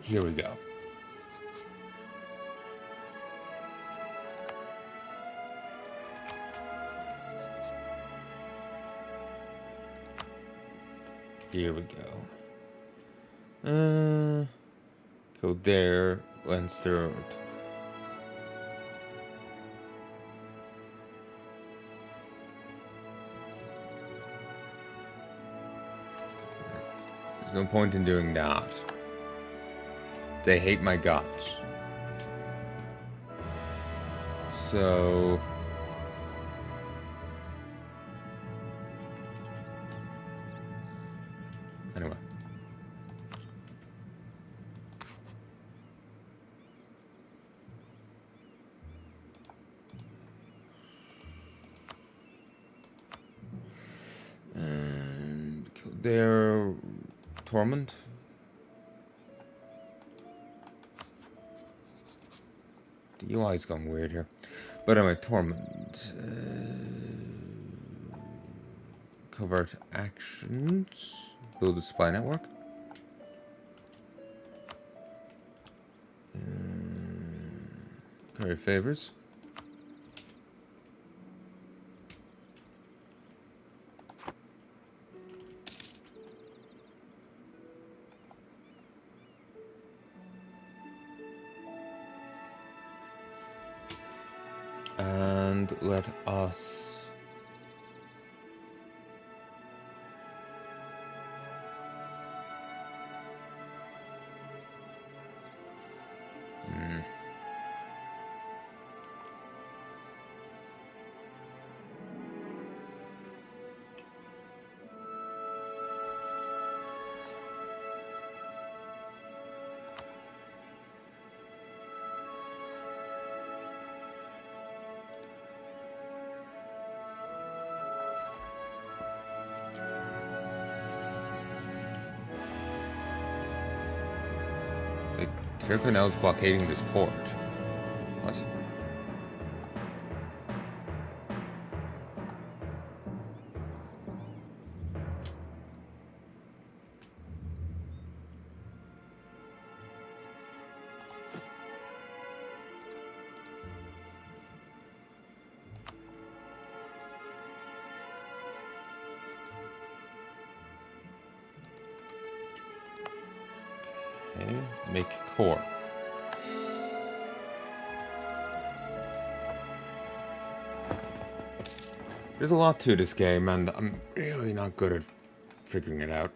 Here we go. Here we go. Go there, Leinster. There's no point in doing that. They hate my guts. So... Anyway. And their Torment. The UI is going weird here. But anyway, Torment. Covert actions. Build a supply network. Curry favors. And let us Turkey now is blockading this port. What? Okay, make core. There's a lot to this game, and I'm really not good at figuring it out.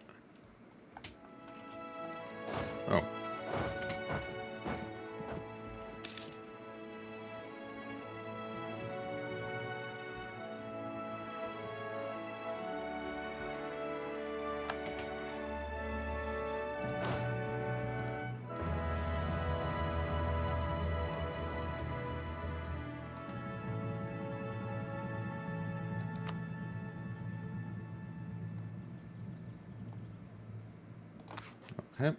Oh. Okay.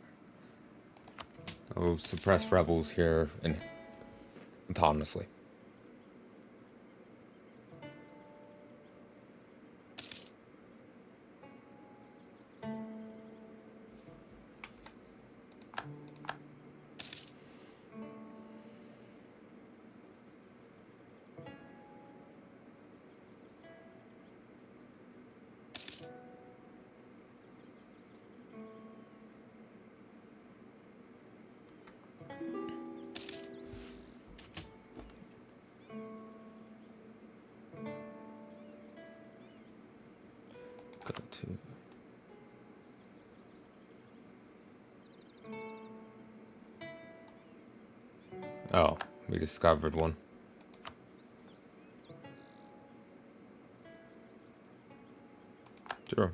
Oh, suppress rebels here and autonomously. Two. Oh, we discovered one. Sure.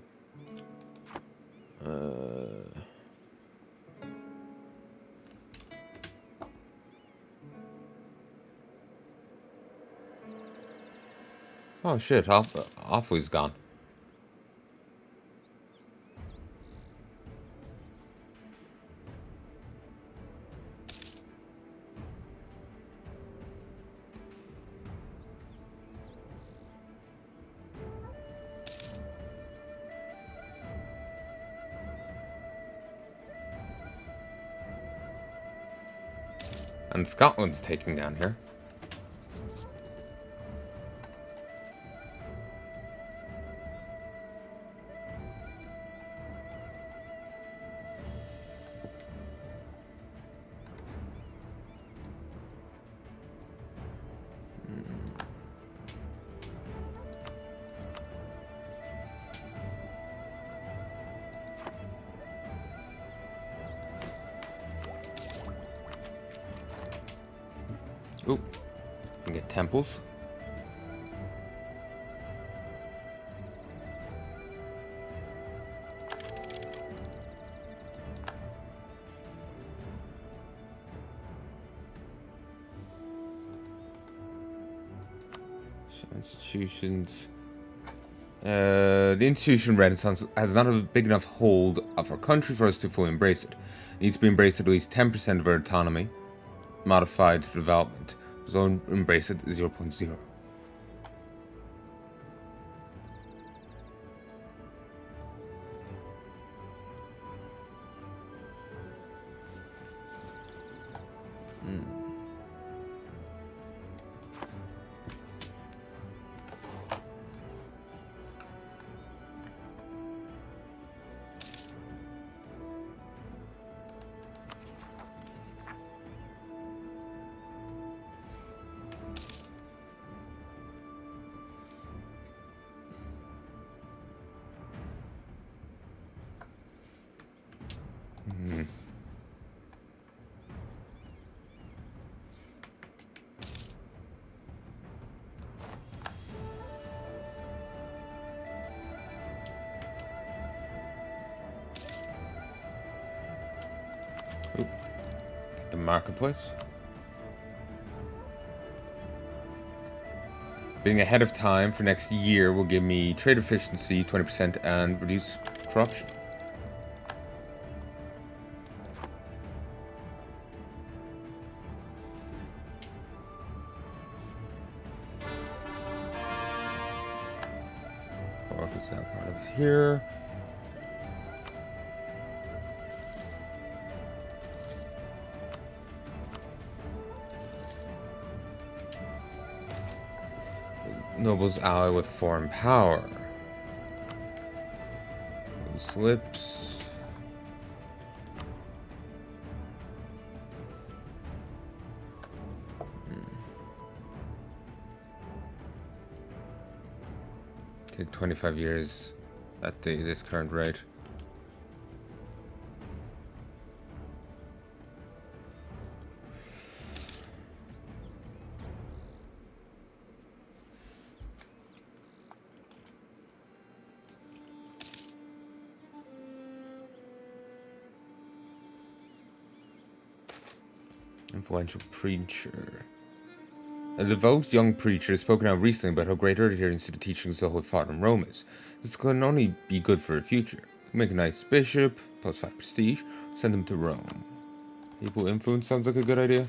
Oh shit, Alpha's gone. And Scotland's taking down here. Oop. We can get temples. Institutions. The institution Renaissance has not a big enough hold of our country for us to fully embrace it. It needs to be embraced at least 10% of our autonomy, modified development. So embrace it 0.0. Oop. The marketplace. Being ahead of time for next year will give me trade efficiency 20% and reduce corruption. Cork is now part of here. Nobles ally with foreign power. Slips. Take 25 years at this current rate. Influential preacher. A devout young preacher has spoken out recently about how great her adherence to the teachings of the Holy Father in Rome is. This can only be good for the future. Make a nice bishop, plus 5 prestige, send him to Rome. People influence sounds like a good idea.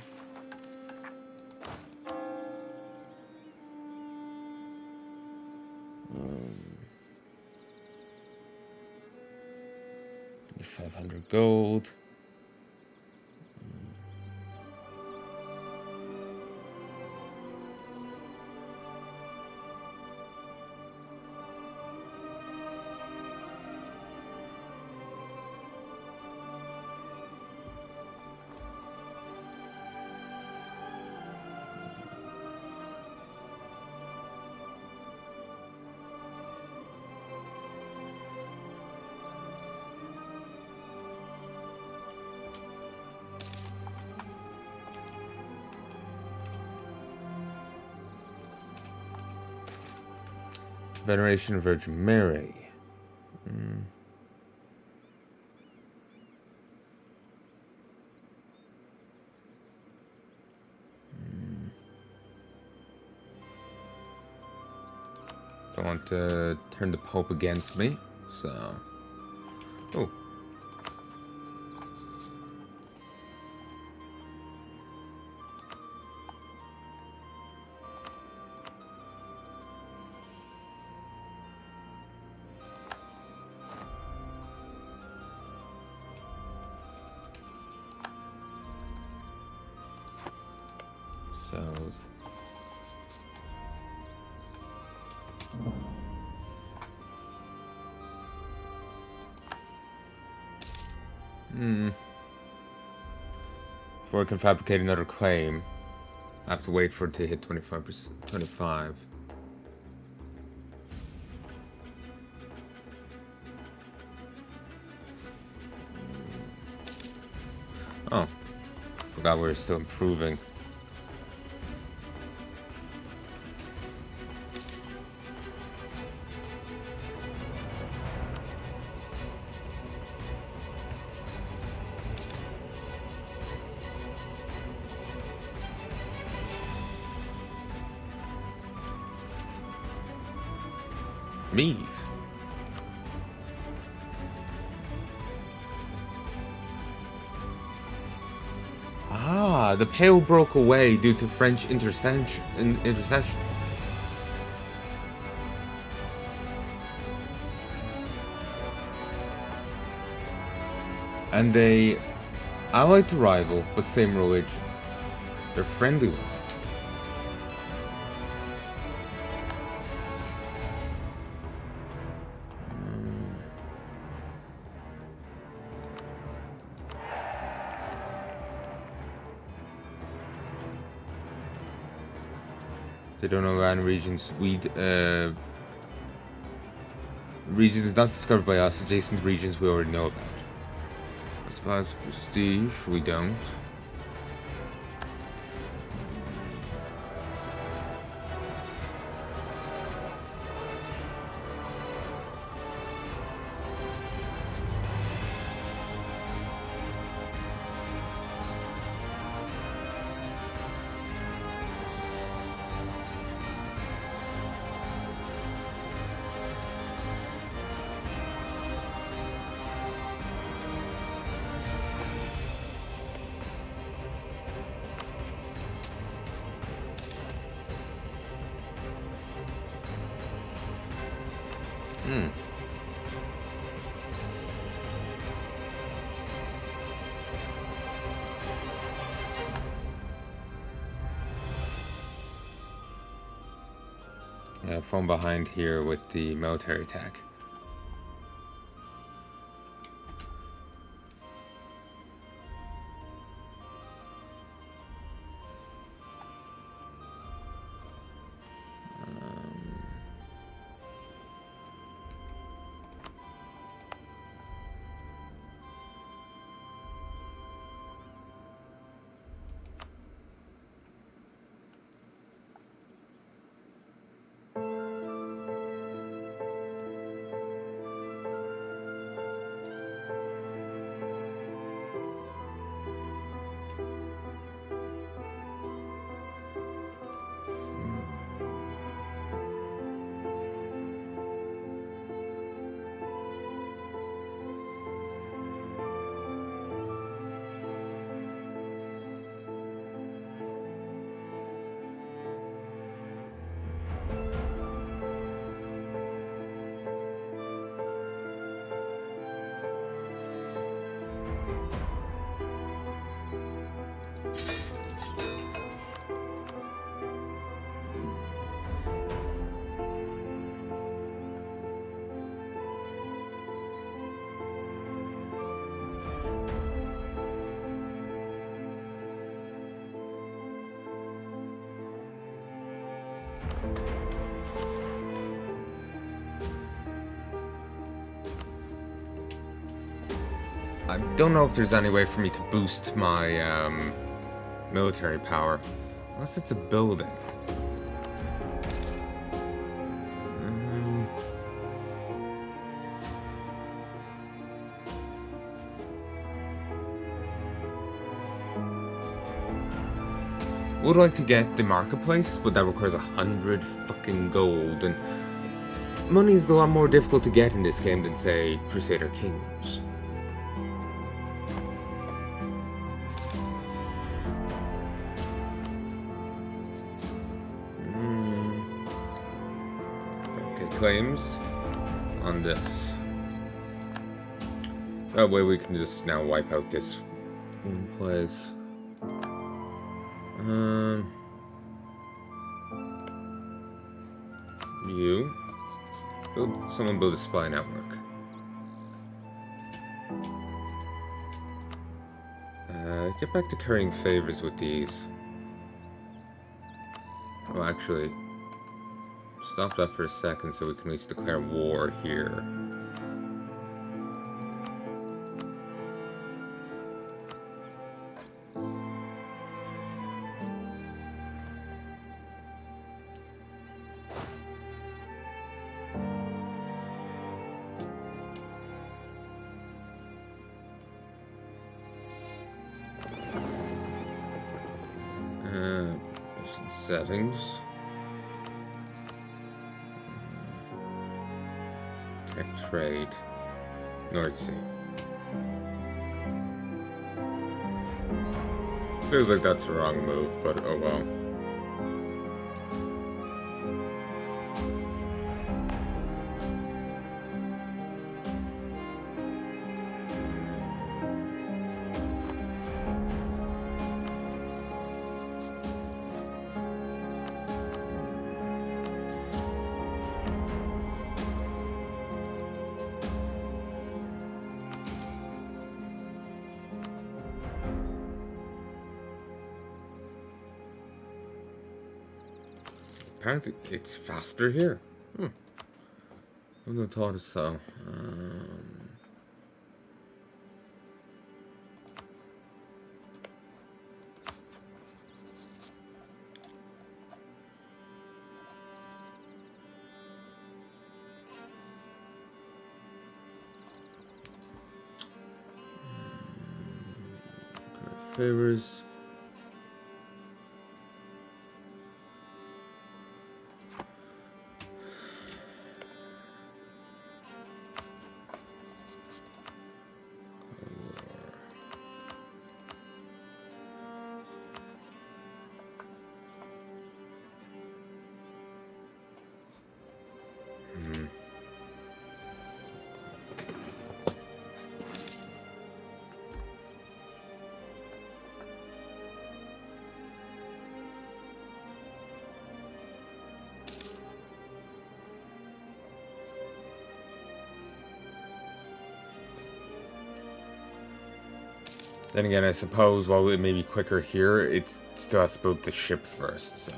Um, 500 gold. Veneration of Virgin Mary. Don't want to turn the Pope against me, so... Oh. So... Before I can fabricate another claim, I have to wait for it to hit 25%. 25. Oh. Forgot we were still improving. Leave. Ah, the Pale broke away due to French intercession. And they allied to rival, but same religion. They're friendly ones. They don't know around regions. Regions not discovered by us. Adjacent regions we already know about. As far as prestige, we don't. Yeah, from behind here with the military attack. I don't know if there's any way for me to boost my military power. Unless it's a building. Would like to get the marketplace, but that requires 100 fucking gold, and money is a lot more difficult to get in this game than, say, Crusader Kings. Okay, claims on this. That way we can just now wipe out this one place. You. Someone build a spy network. Get back to currying favors with these. Well, actually, stop that for a second so we can at least declare war here. Settings. Tech trade. North Sea. Feels like that's the wrong move, but oh well. Apparently, it's faster here. I wouldn't have thought so. Favors. Then again, I suppose while it may be quicker here, it still has to build the ship first, so...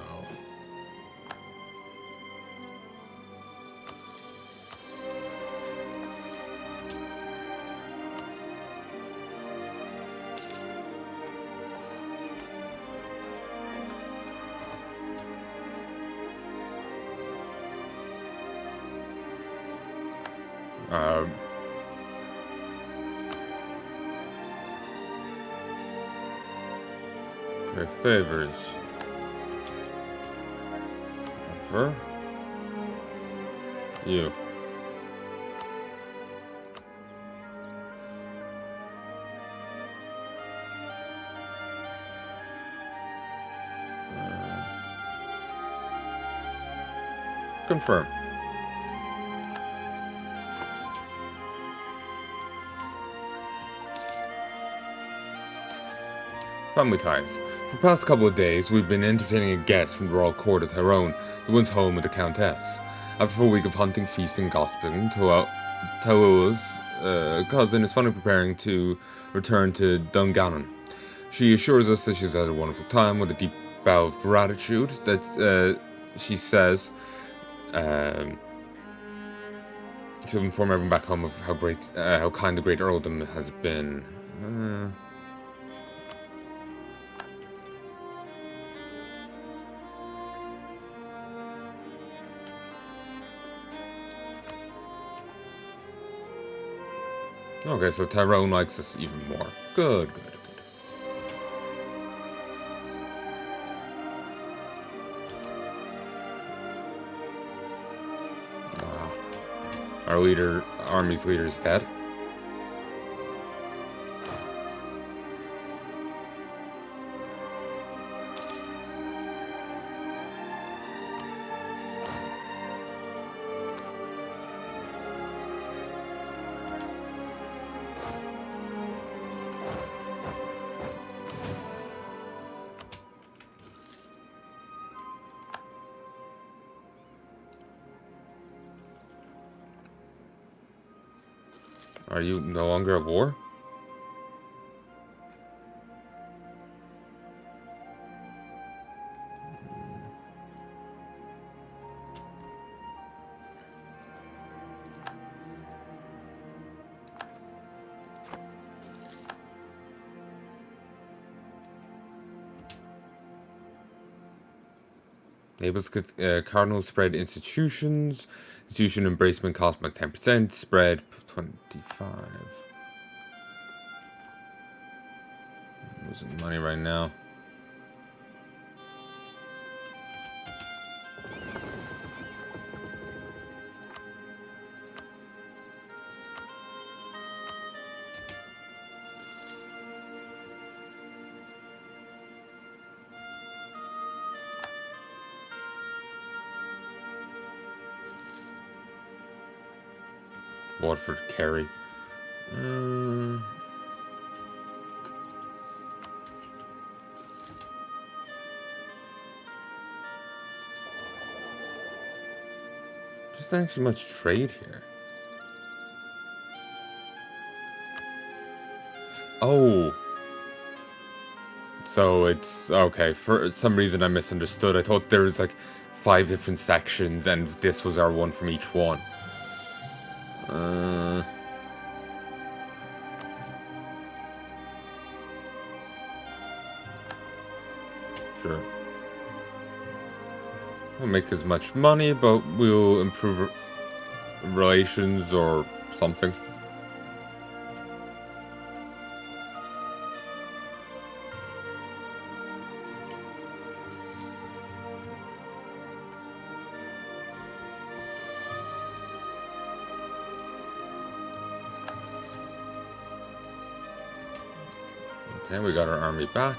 Great favors. Offer. You. Confirm. Family ties. For the past couple of days, we've been entertaining a guest from the royal court of Tyrone, the once home of the Countess. After a week of hunting, feasting, gossiping, Tao's cousin is finally preparing to return to Dungannon. She assures us that she's had a wonderful time with a deep bow of gratitude that she says she'll inform everyone back home of how kind the great earldom has been. Okay, so Tyrone likes us even more. Good, good, good. army's leader is dead. Are you no longer at war? Enables cardinal spread institutions. Institution embracement cost by 10%. Spread 25. I'm losing money right now. Watford Kerry. Just not actually much trade here. Oh. So it's okay. For some reason I misunderstood. I thought there was like 5 different sections and this was our one from each one. Sure. We'll make as much money, but we'll improve relations or something. Okay, we got our army back.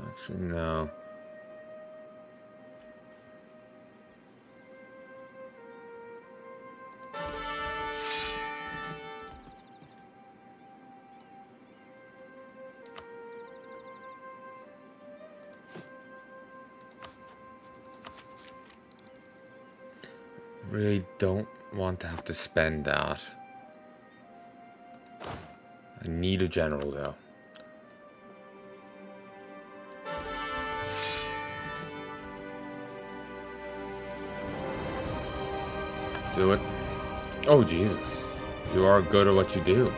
Actually, no. Really don't want to have to spend that. I need a general though. Do it. Oh Jesus. You are good at what you do.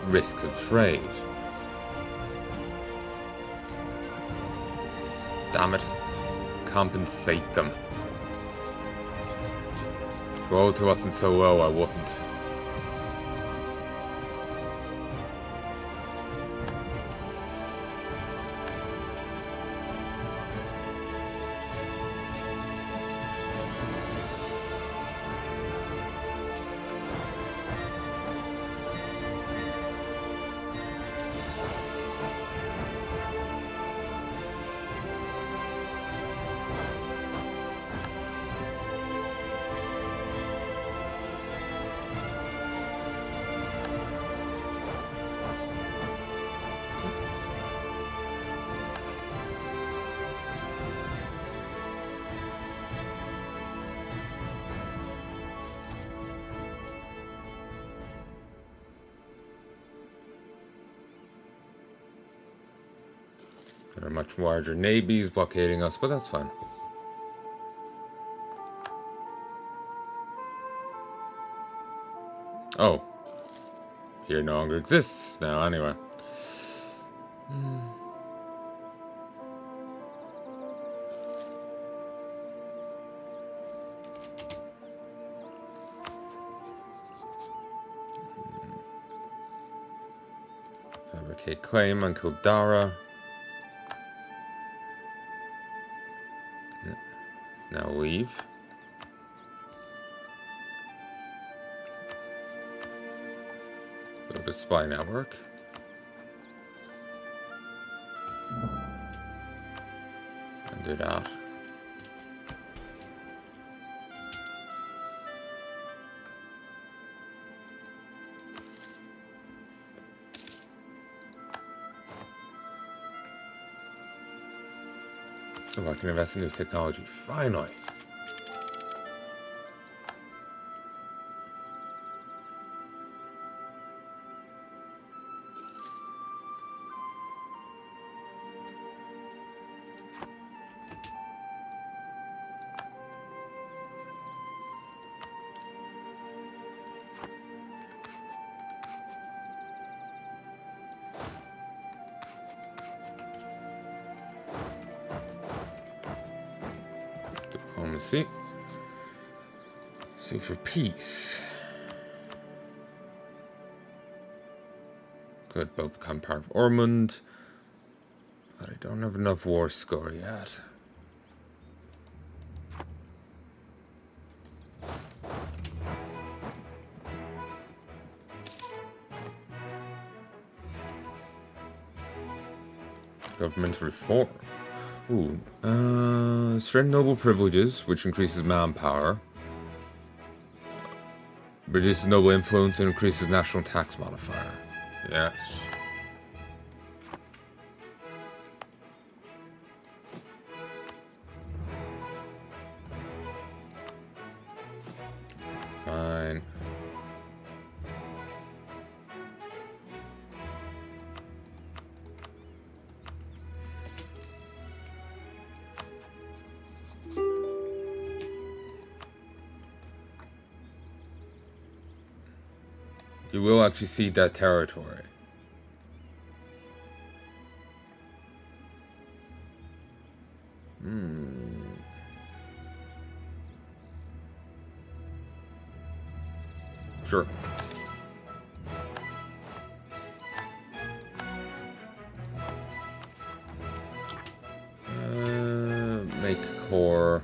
Risks of trade. Damn it. Compensate them. If royalty wasn't so low, I wouldn't. There are much larger navies blockading us, but that's fine. Oh. Here no longer exists now, anyway. Fabricate claim on Kildara. Now leave. Build a spy network. And do that. Oh, I can invest in new technology. Finally. Diplomacy. See for peace. Could both become part of Ormond. But I don't have enough war score yet. Government reform. Ooh. Strengthen noble privileges, which increases manpower. Reduces noble influence and increases national tax modifier. Yes. Fine. You will actually cede that territory. Sure. Make core.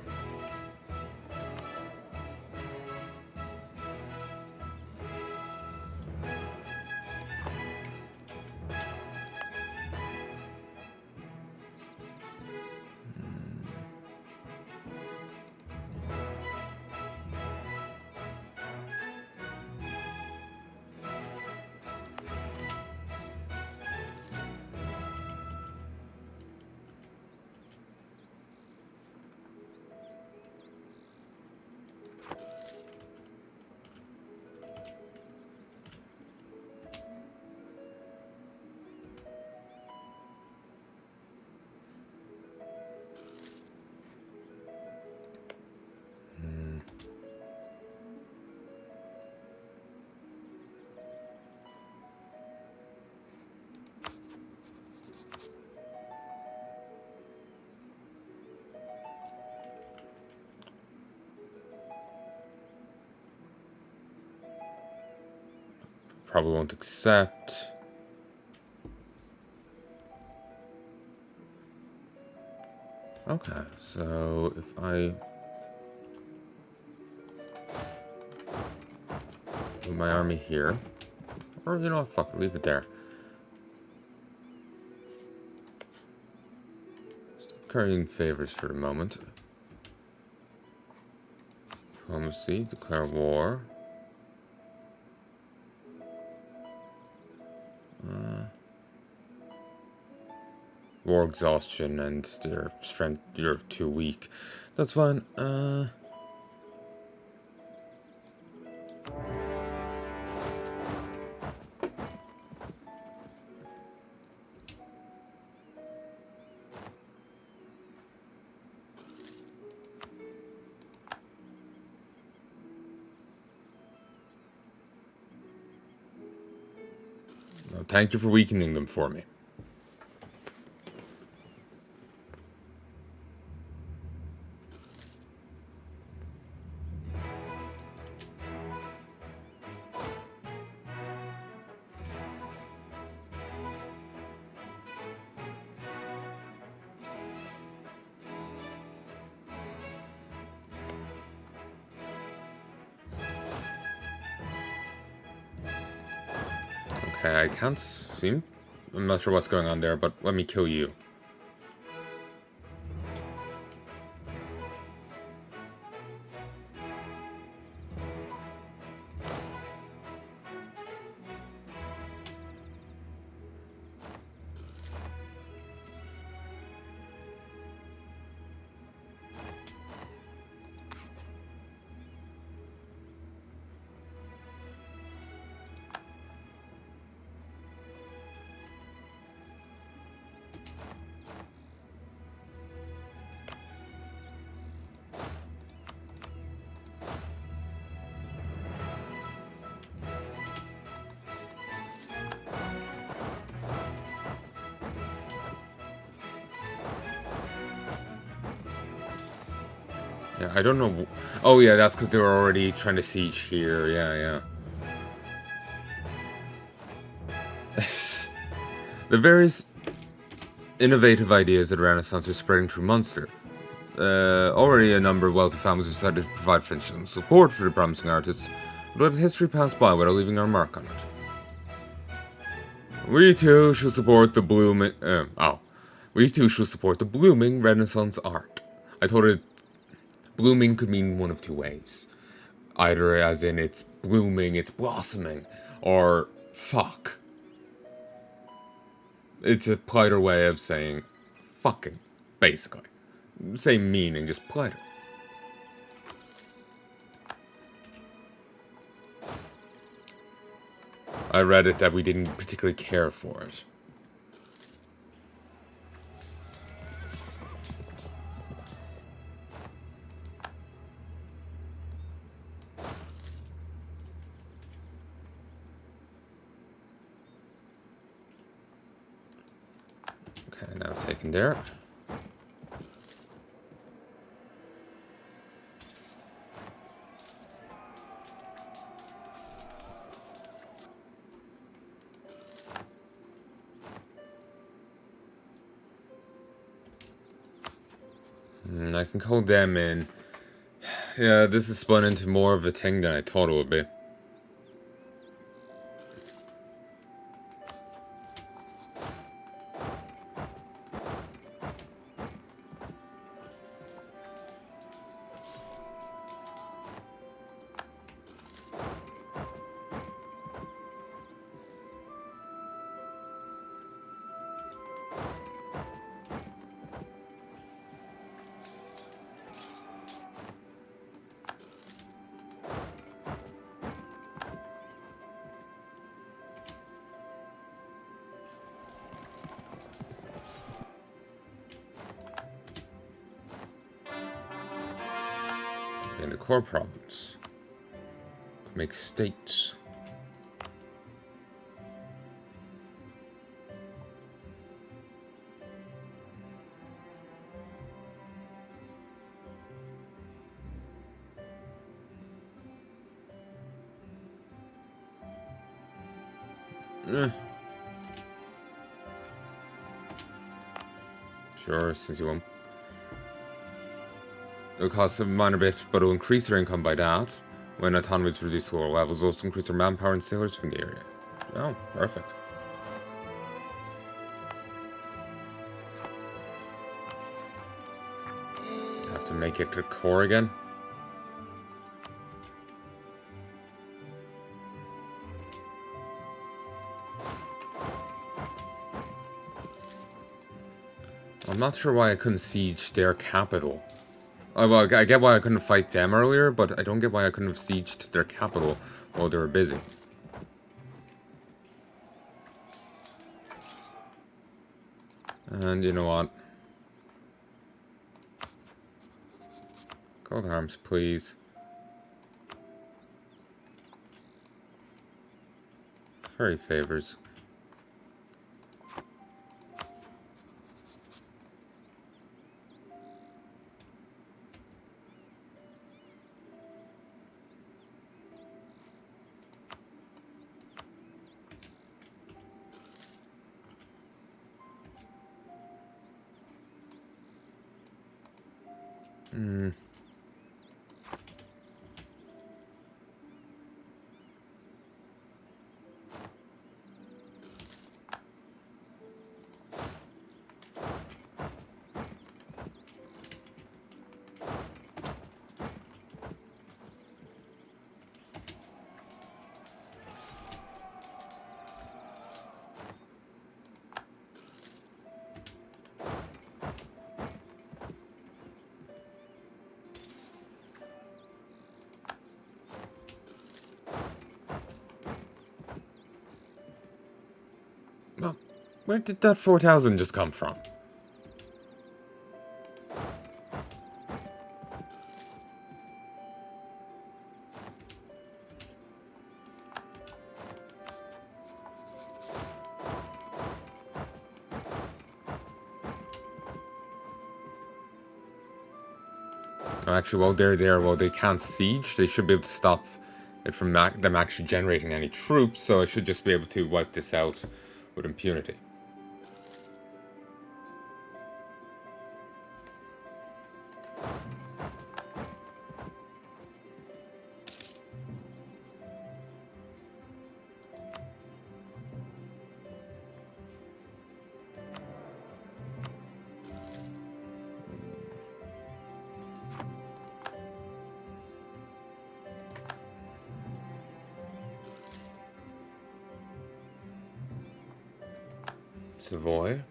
Probably won't accept. Okay, so if I move my army here, or you know what, fuck it, leave it there. Stop currying favors for the moment. Diplomacy, declare war. War exhaustion and their strength, you're too weak. That's fine. Thank you for weakening them for me. Okay, I can't seem... I'm not sure what's going on there, but let me kill you. Yeah, I don't know. Oh, yeah, that's because they were already trying to siege here. Yeah, yeah. The various innovative ideas of the Renaissance are spreading through Munster. Already a number of wealthy families have decided to provide financial support for the promising artists, but let history pass by without leaving our mark on it. We too shall support the blooming. We too shall support the blooming Renaissance art. I told it blooming could mean one of two ways. Either as in it's blooming, it's blossoming, or fuck. It's a politer way of saying fucking, basically. Same meaning, just politer. I read it that we didn't particularly care for it. Okay, now taken there. I can call them in. Yeah, this has spun into more of a thing than I thought it would be. In the core province. Could make states. Sure, since you won't. It'll cost a minor bit, but it'll increase their income by that. When autonomy is reduced to lower levels, also increase their manpower and sailors from the area. Oh, perfect. Have to make it to core again. I'm not sure why I couldn't siege their capital. Oh, well, I get why I couldn't fight them earlier, but I don't get why I couldn't have sieged their capital while they were busy. And you know what? Gold arms, please. Furry favors. Where did that 4,000 just come from? Oh, actually, while they're there, while they can't siege, they should be able to stop it from them actually generating any troops, so I should just be able to wipe this out with impunity. Savoy.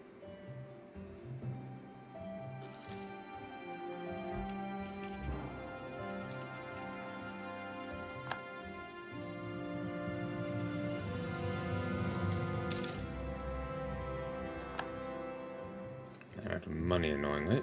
I have money, annoyingly.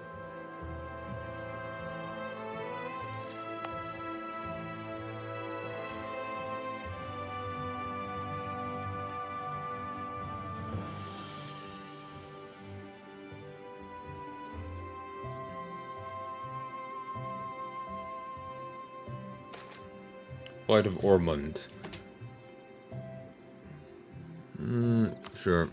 Light of Ormond. Sure.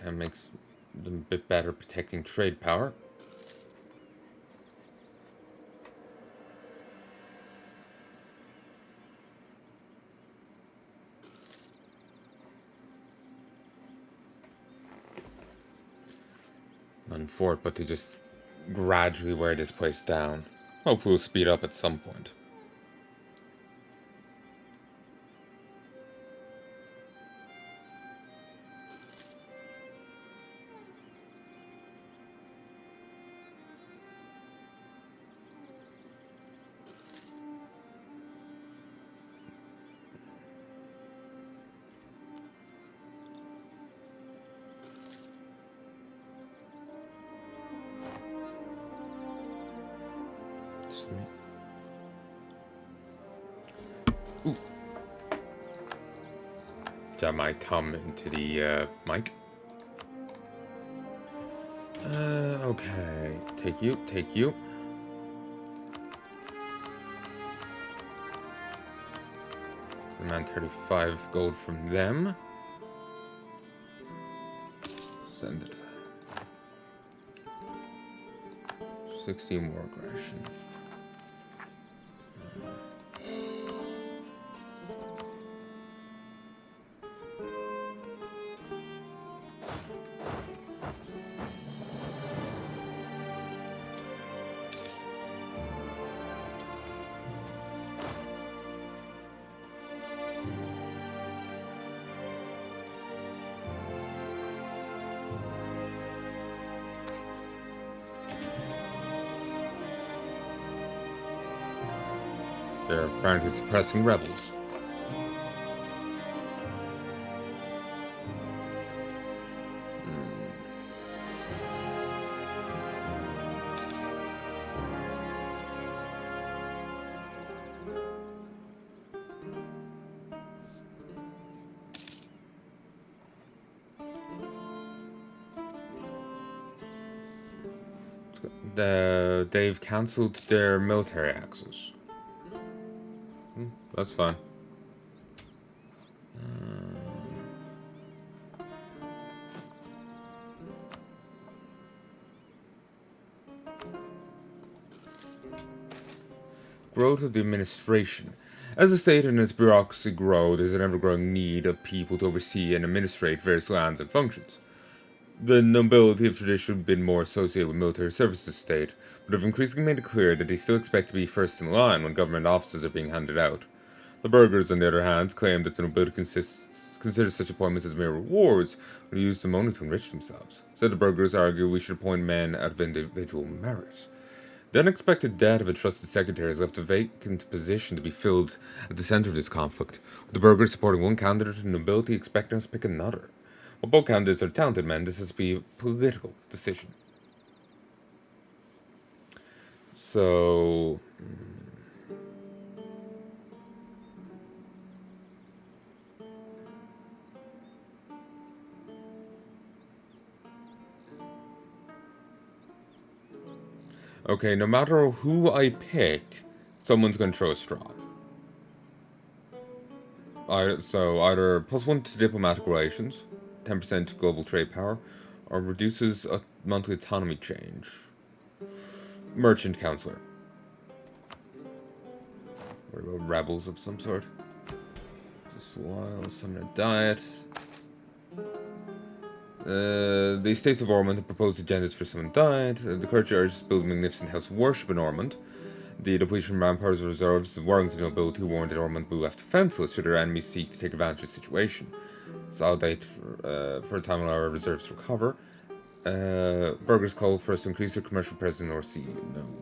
Okay, makes them a bit better protecting trade power. Not fort, but to just gradually wear this place down. Hopefully we'll speed up at some point. Ooh. Jab my thumb into the mic. Okay. Take you, take you. Demand 35 gold from them. Send it. 60 more aggression. They're apparently suppressing rebels. They've cancelled their military access. That's fine. Growth of the administration. As the state and its bureaucracy grow, there's an ever-growing need of people to oversee and administrate various lands and functions. The nobility have traditionally been more associated with military services state, but have increasingly made it clear that they still expect to be first in line when government offices are being handed out. The burghers, on the other hand, claim that the nobility considers such appointments as mere rewards, and use them only to enrich themselves. So the burghers argue we should appoint men out of individual merit. The unexpected death of a trusted secretary has left a vacant position to be filled at the centre of this conflict, with the burghers supporting one candidate and the nobility expecting us to pick another. While both candidates are talented men, this has to be a political decision. So, okay, no matter who I pick, someone's going to throw a straw. So either +1 to diplomatic relations, 10% global trade power, or reduces a monthly autonomy change. Merchant counselor. What about rebels of some sort? Just while some in a diet. The Estates of Ormond have proposed agendas for some diet. The clergy urges to build a magnificent house of worship in Ormond. The depletion of manpowers reserves the Warrington nobility warned that Ormond will be left defenceless should their enemies seek to take advantage of the situation. Solidate for a time while our reserves recover. Burghers call for us to increase their commercial presence in the North Sea node.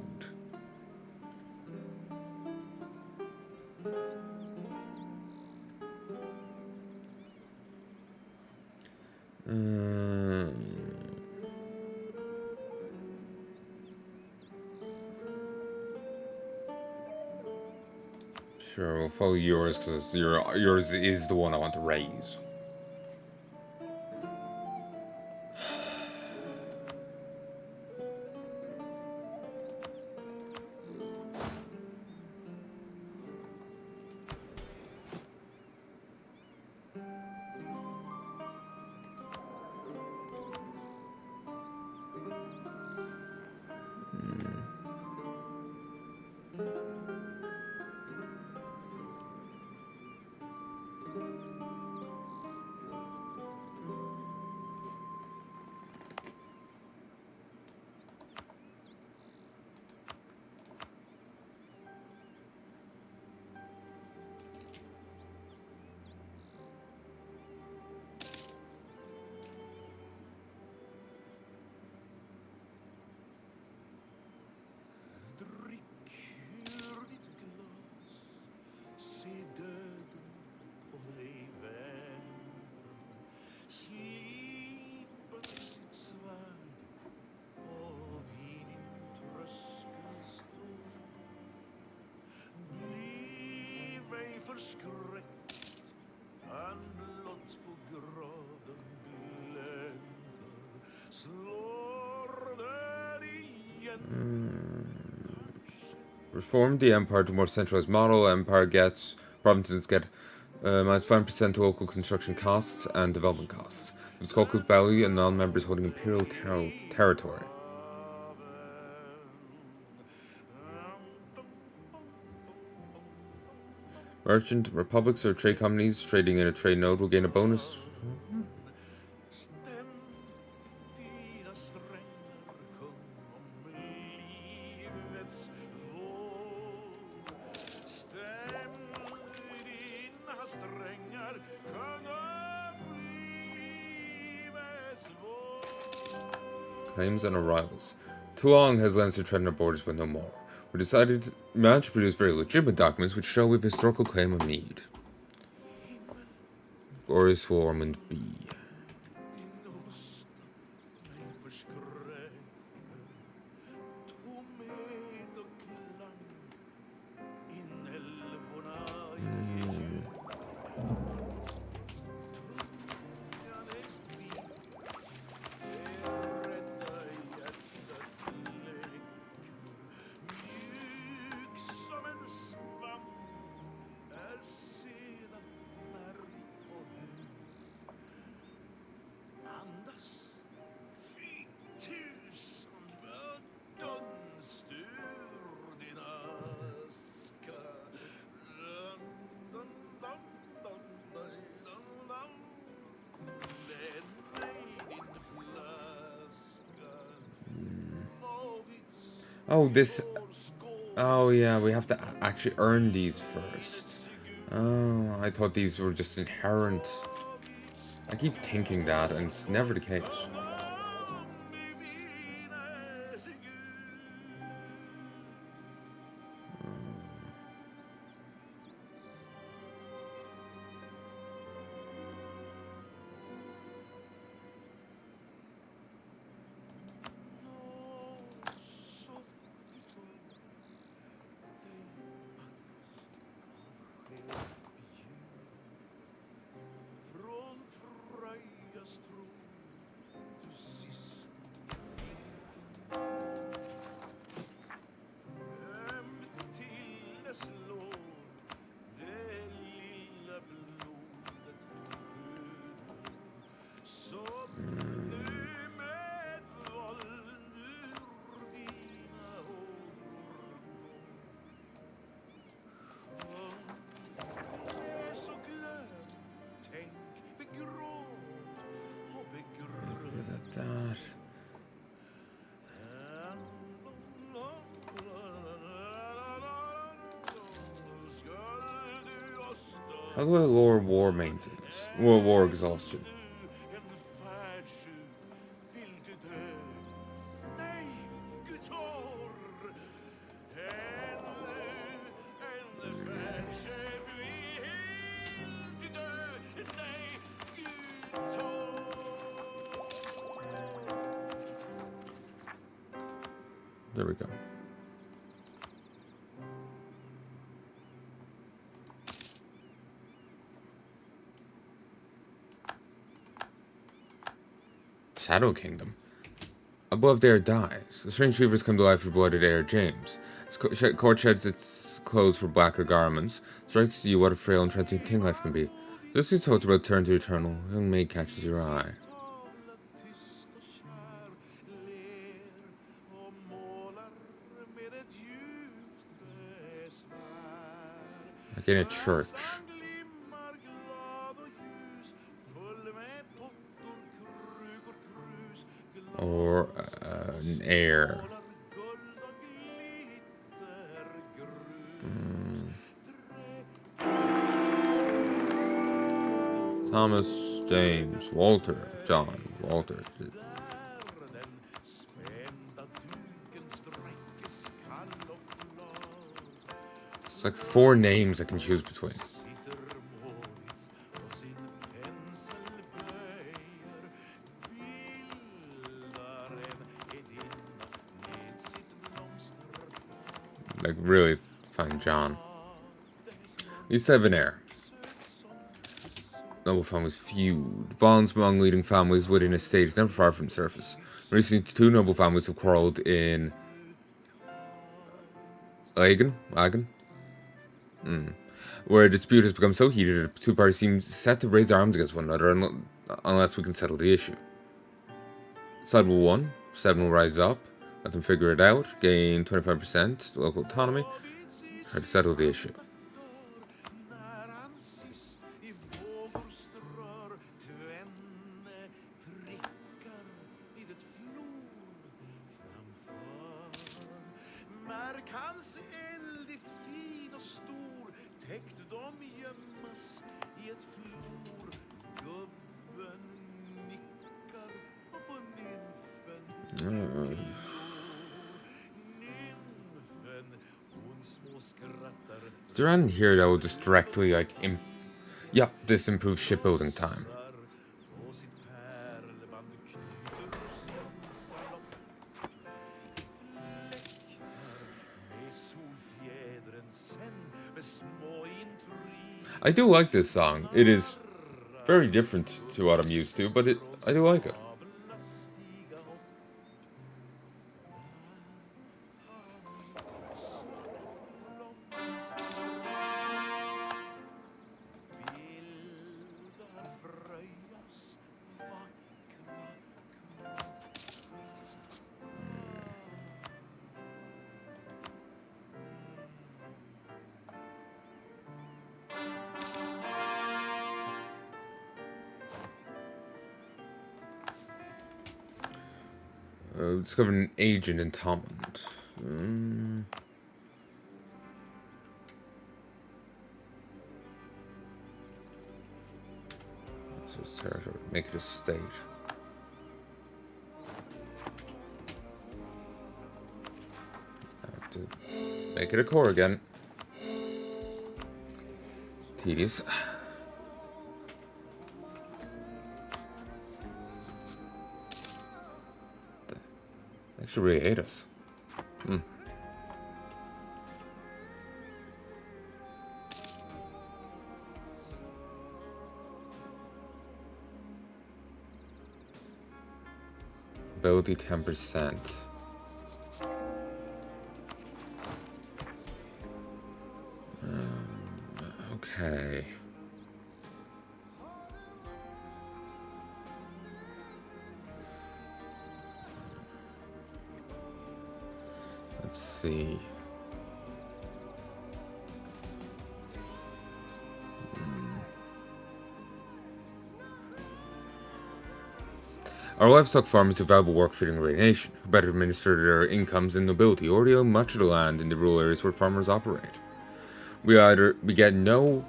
Sure, we'll follow yours because yours is the one I want to raise. Reform the empire to a more centralized model. Provinces get minus 5% to local construction costs and development costs. With Skolka's belly and non-members holding imperial territory. Merchant republics or trade companies trading in a trade node will gain a bonus. Claims and arrivals. Too long has Leinster threatened our borders, but no more. We decided to manage to produce very legitimate documents which show we have historical claim on need. Glorious will Ormond be. Oh, this... Oh, yeah, we have to actually earn these first. Oh, I thought these were just inherent. I keep thinking that, and it's never the case. That. How do I lower war maintenance? War exhaustion. There we go. Shadow Kingdom. Above there dies. The strange fevers come to life for blooded heir James. Its court sheds its clothes for blacker garments. Strikes you what a frail and transient thing life can be. This is told about turn to eternal, and may catches your eye. Like in a church. Or an heir. Thomas, James, Walter, John, Walter. It's like 4 names I can choose between. Like, really find John. These have an heir. Noble families feud. Violence among leading families within a state is never far from the surface. Recently, 2 noble families have quarreled in Lagan, where a dispute has become so heated that the 2 parties seem set to raise arms against one another unless we can settle the issue. Side will 1, 7 will rise up, let them figure it out, gain 25% local autonomy, try to settle the issue. Is there anything here that will just directly, like, yep, this improves shipbuilding time. I do like this song. It is very different to what I'm used to, but I do like it. Discovered an agent in Thomond. So it's territory. Make it a state. Have to make it a core again. Tedious. They actually really hate us. Ability 10%. Okay. Let's see. Our livestock farmers do valuable work feeding a great nation, who better administer their incomes and nobility, already own much of the land in the rural areas where farmers operate. We get no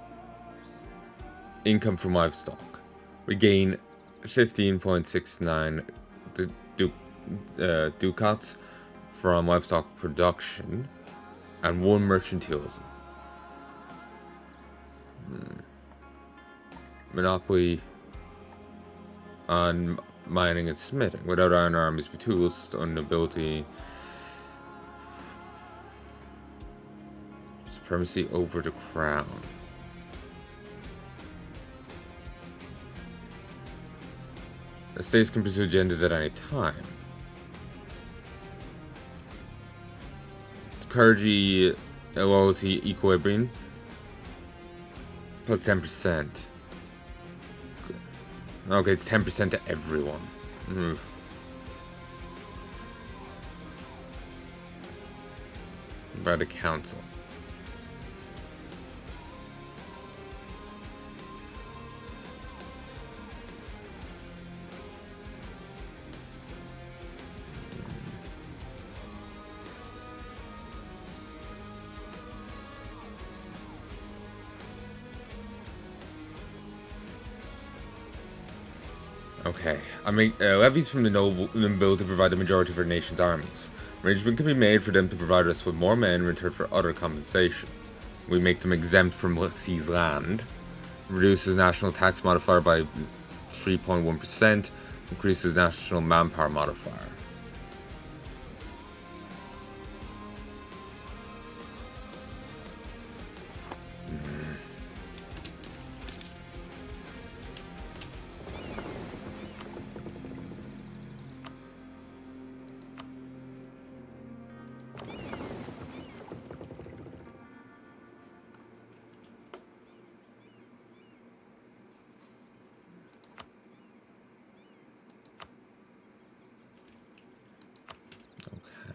income from livestock. We gain 15.69 ducats from livestock production and 1 mercantilism. Monopoly on mining and smithing. Without iron armies be tools on nobility. Supremacy over the crown. The states can pursue agendas at any time. Clergy loyalty equilibrium plus 10%. Okay, it's 10% to everyone. By the council. Okay, I mean, levies from the nobility provide the majority of our nation's armies. Arrangement can be made for them to provide us with more men in return for other compensation. We make them exempt from seized land, reduces national tax modifier by 3.1%, increases national manpower modifier.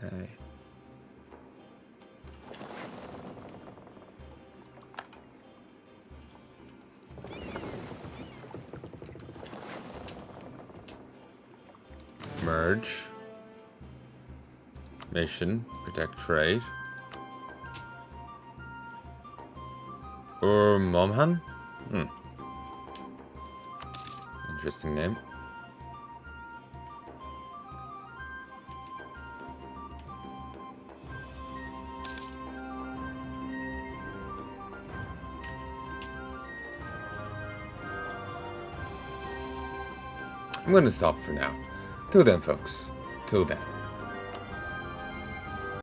Okay. Merge. Mission. Protect trade. Or Momhan? Interesting name. I'm going to stop for now. Till then, folks. Till then.